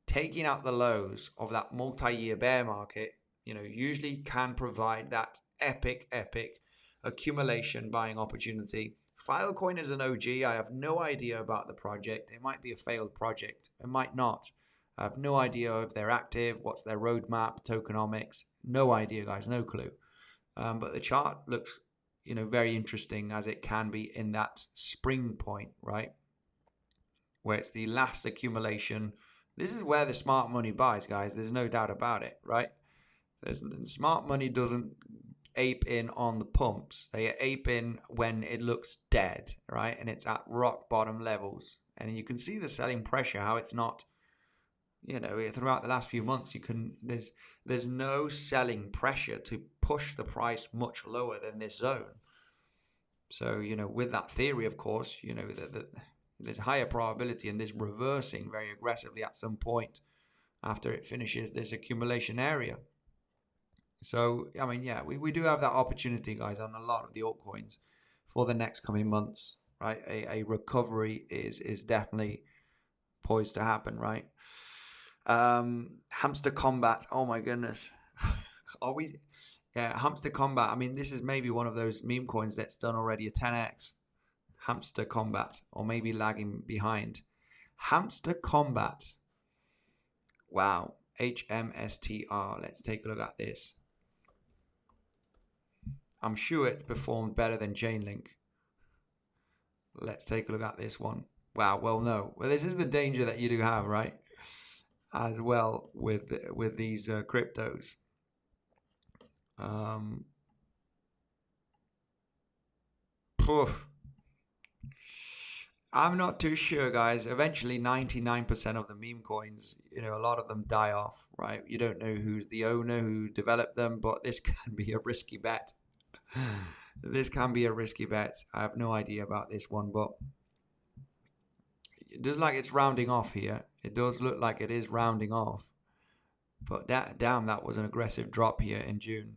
taking out the lows of that multi-year bear market, usually can provide that epic accumulation buying opportunity. Filecoin is an OG. I have no idea about the project. It might be a failed project. It might not. I have no idea if they're active, what's their roadmap, tokenomics. No idea, guys. No clue. But the chart looks, very interesting, as it can be in that spring point, right? Where it's the last accumulation. This is where the smart money buys, guys. There's no doubt about it, right? Smart money doesn't ape in on the pumps. They ape in when it looks dead, right? And it's at rock bottom levels. And you can see the selling pressure, how it's not, throughout the last few months, there's no selling pressure to push the price much lower than this zone. So, with that theory, of course, there's a higher probability in this reversing very aggressively at some point after it finishes this accumulation area. So, we do have that opportunity, guys, on a lot of the altcoins for the next coming months, right? A recovery is definitely poised to happen, right? 𝗬cie𝗂𝗿. Oh my goodness. Are we? Yeah, 𝗬cie𝗂𝗿. This is maybe one of those meme coins that's done already a 10x. 𝗬cie𝗂𝗿, or maybe lagging behind. 𝗬cie𝗂𝗿. Wow. HMSTR. Let's take a look at this. I'm sure it's performed better than Chainlink. Let's take a look at this one. Wow. Well, no. Well, this is the danger that you do have, right? As well with these cryptos. I'm not too sure, guys. Eventually, 99% of the meme coins, a lot of them die off, right? You don't know who's the owner, who developed them, but this can be a risky bet. This can be a risky bet. I have no idea about this one, but it does like it's rounding off here. It does look like it is rounding off. But damn, that was an aggressive drop here in June.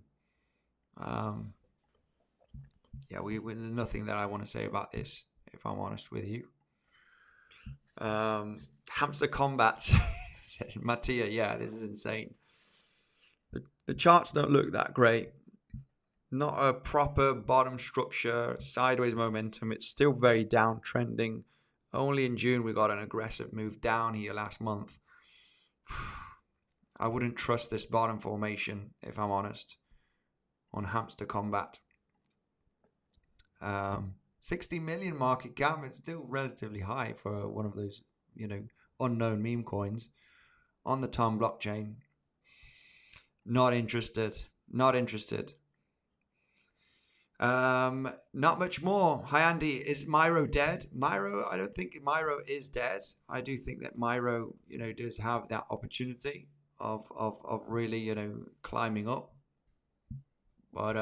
There's nothing that I want to say about this, if I'm honest with you. 𝗬cie𝗂𝗿. Says Mattia, yeah, this is insane. The charts don't look that great. Not a proper bottom structure, sideways momentum. It's still very downtrending. Only in June we got an aggressive move down here last month. I wouldn't trust this bottom formation, if I'm honest, on 𝗬cie𝗂𝗿. 60 million market cap. It's still relatively high for one of those, unknown meme coins on the Tom blockchain. Not interested. Not much more. Hi Andy, is Myro dead? I don't think Myro is dead. I do think that Myro, does have that opportunity of really, you know, climbing up. But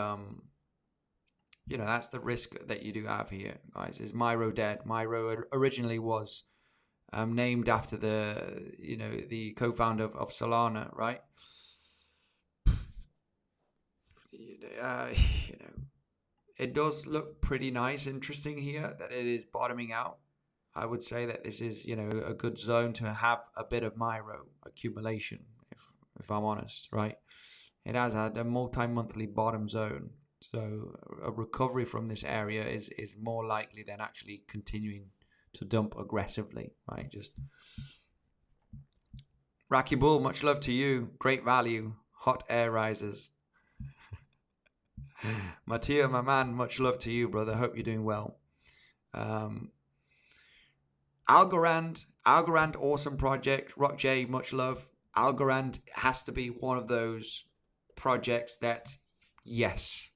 that's the risk that you do have here, guys. Is Mayro dead? Mayro originally was named after the co-founder of Solana, right? It does look pretty nice, interesting here that it is bottoming out. I would say that this is, a good zone to have a bit of Mayro accumulation, if I'm honest, right? It has had a multi-monthly bottom zone. So a recovery from this area is more likely than actually continuing to dump aggressively, right? Just 𝗞𝗚 Bull, much love to you. Great value. Hot air risers. Mattia, my man, much love to you, brother. Hope you're doing well. Algorand, awesome project. Rock J, much love. Algorand has to be one of those projects that, yes,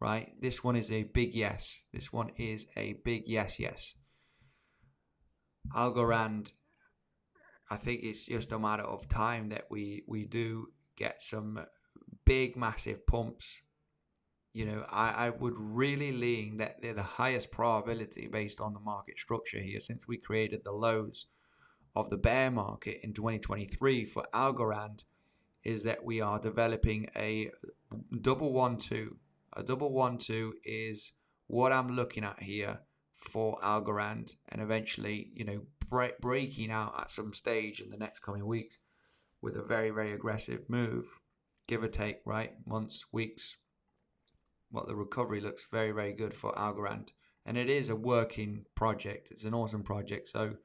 right? This one is a big yes. This one is a big yes. Algorand, I think it's just a matter of time that we do get some big, massive pumps. I would really lean that they're the highest probability based on the market structure here, since we created the lows of the bear market in 2023 for Algorand, is that we are developing a double 1-2. A double 1-2 is what I'm looking at here for Algorand, and eventually, breaking out at some stage in the next coming weeks with a very, very aggressive move, give or take, right? Months, weeks. But the recovery looks very, very good for Algorand. And it is a working project. It's an awesome project. So,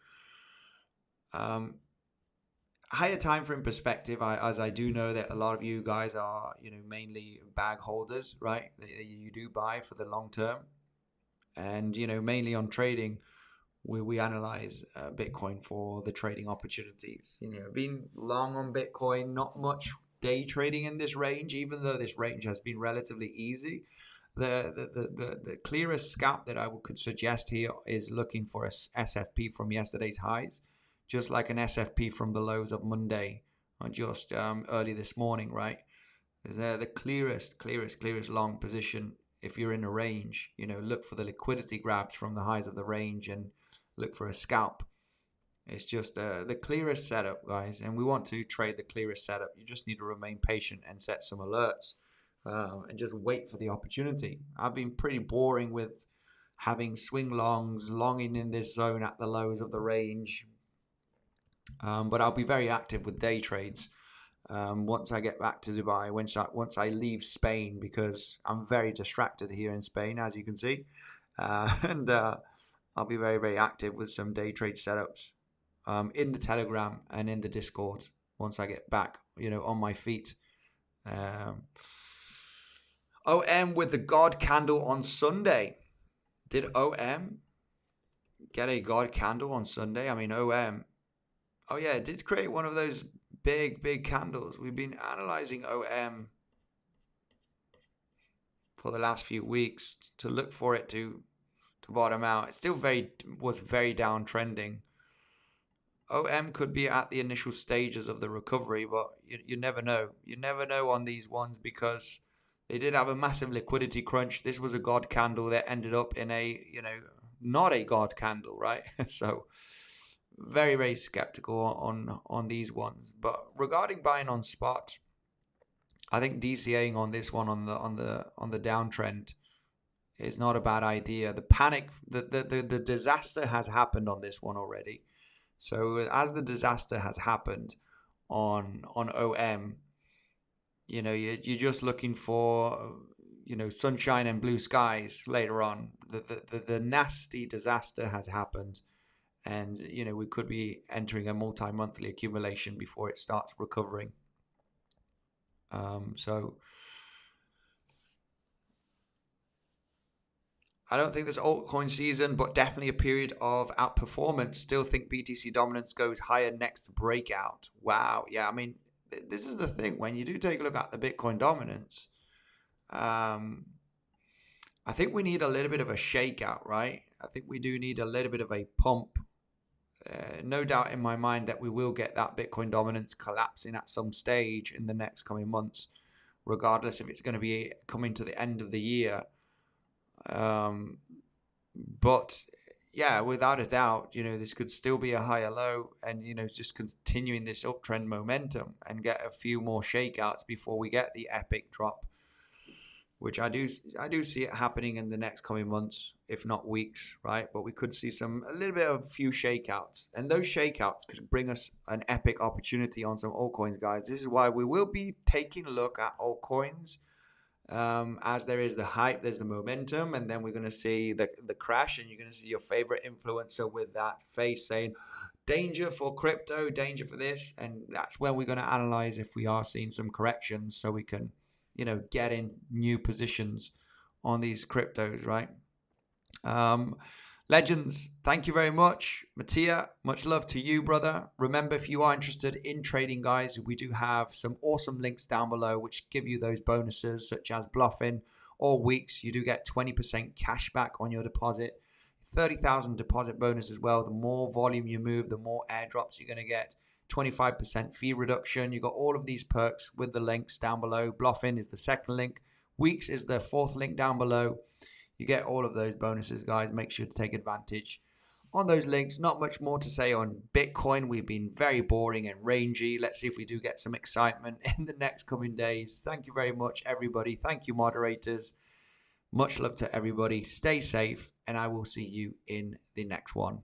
higher time frame perspective, as I do know that a lot of you guys are, mainly bag holders, right? You do buy for the long term. And, mainly on trading, we analyze Bitcoin for the trading opportunities. Being long on Bitcoin, not much day trading in this range, even though this range has been relatively easy. The clearest scalp that I could suggest here is looking for a SFP from yesterday's highs, just like an SFP from the lows of Monday or just early this morning, right? The clearest long position. If you're in a range, look for the liquidity grabs from the highs of the range and look for a scalp. It's just the clearest setup, guys, and we want to trade the clearest setup. You just need to remain patient and set some alerts and just wait for the opportunity. I've been pretty boring with having swing longs, longing in this zone at the lows of the range, but I'll be very active with day trades once I get back to Dubai, once I leave Spain, because I'm very distracted here in Spain, as you can see, and I'll be very, very active with some day trade setups in the Telegram and in the Discord once I get back, on my feet. OM with the God candle on Sunday. Did OM get a God candle on Sunday? I mean, OM. Oh yeah, it did create one of those big candles. We've been analyzing OM for the last few weeks to look for it to bottom out. It still was very downtrending. OM could be at the initial stages of the recovery, but you never know. You never know on these ones, because they did have a massive liquidity crunch. This was a God candle that ended up in a, not a God candle, right? So very, very skeptical on these ones. But regarding buying on spot, I think DCAing on this one on the downtrend is not a bad idea. The panic, the disaster has happened on this one already. So as the disaster has happened on OM, you're just looking for, sunshine and blue skies later on. The nasty disaster has happened, and, we could be entering a multi-monthly accumulation before it starts recovering. So I don't think there's altcoin season, but definitely a period of outperformance. Still think BTC dominance goes higher next breakout. Wow. Yeah, I mean, this is the thing. When you do take a look at the Bitcoin dominance, I think we need a little bit of a shakeout, right? I think we do need a little bit of a pump. no doubt in my mind that we will get that Bitcoin dominance collapsing at some stage in the next coming months, regardless if it's going to be coming to the end of the year. But yeah, without a doubt, this could still be a higher low, and just continuing this uptrend momentum and get a few more shakeouts before we get the epic drop, which I do see it happening in the next coming months, if not weeks, right? But we could see a little bit of a few shakeouts, and those shakeouts could bring us an epic opportunity on some altcoins, guys. This is why we will be taking a look at altcoins. As there is the hype, there's the momentum, and then we're going to see the crash, and you're going to see your favorite influencer with that face saying danger for crypto, danger for this, and that's when we're going to analyze if we are seeing some corrections, so we can get in new positions on these cryptos, right? Legends, thank you very much. Mattia, much love to you, brother. Remember, if you are interested in trading, guys, we do have some awesome links down below which give you those bonuses, such as bluffing or weeks. You do get 20% cash back on your deposit, 30,000 deposit bonus as well. The more volume you move, the more airdrops you're going to get. 25% fee reduction. You got all of these perks with the links down below. Bluffing is the second link. Weeks is the fourth link down below. You get all of those bonuses, guys. Make sure to take advantage on those links. Not much more to say on Bitcoin. We've been very boring and rangy. Let's see if we do get some excitement in the next coming days. Thank you very much, everybody. Thank you, moderators. Much love to everybody. Stay safe, and I will see you in the next one.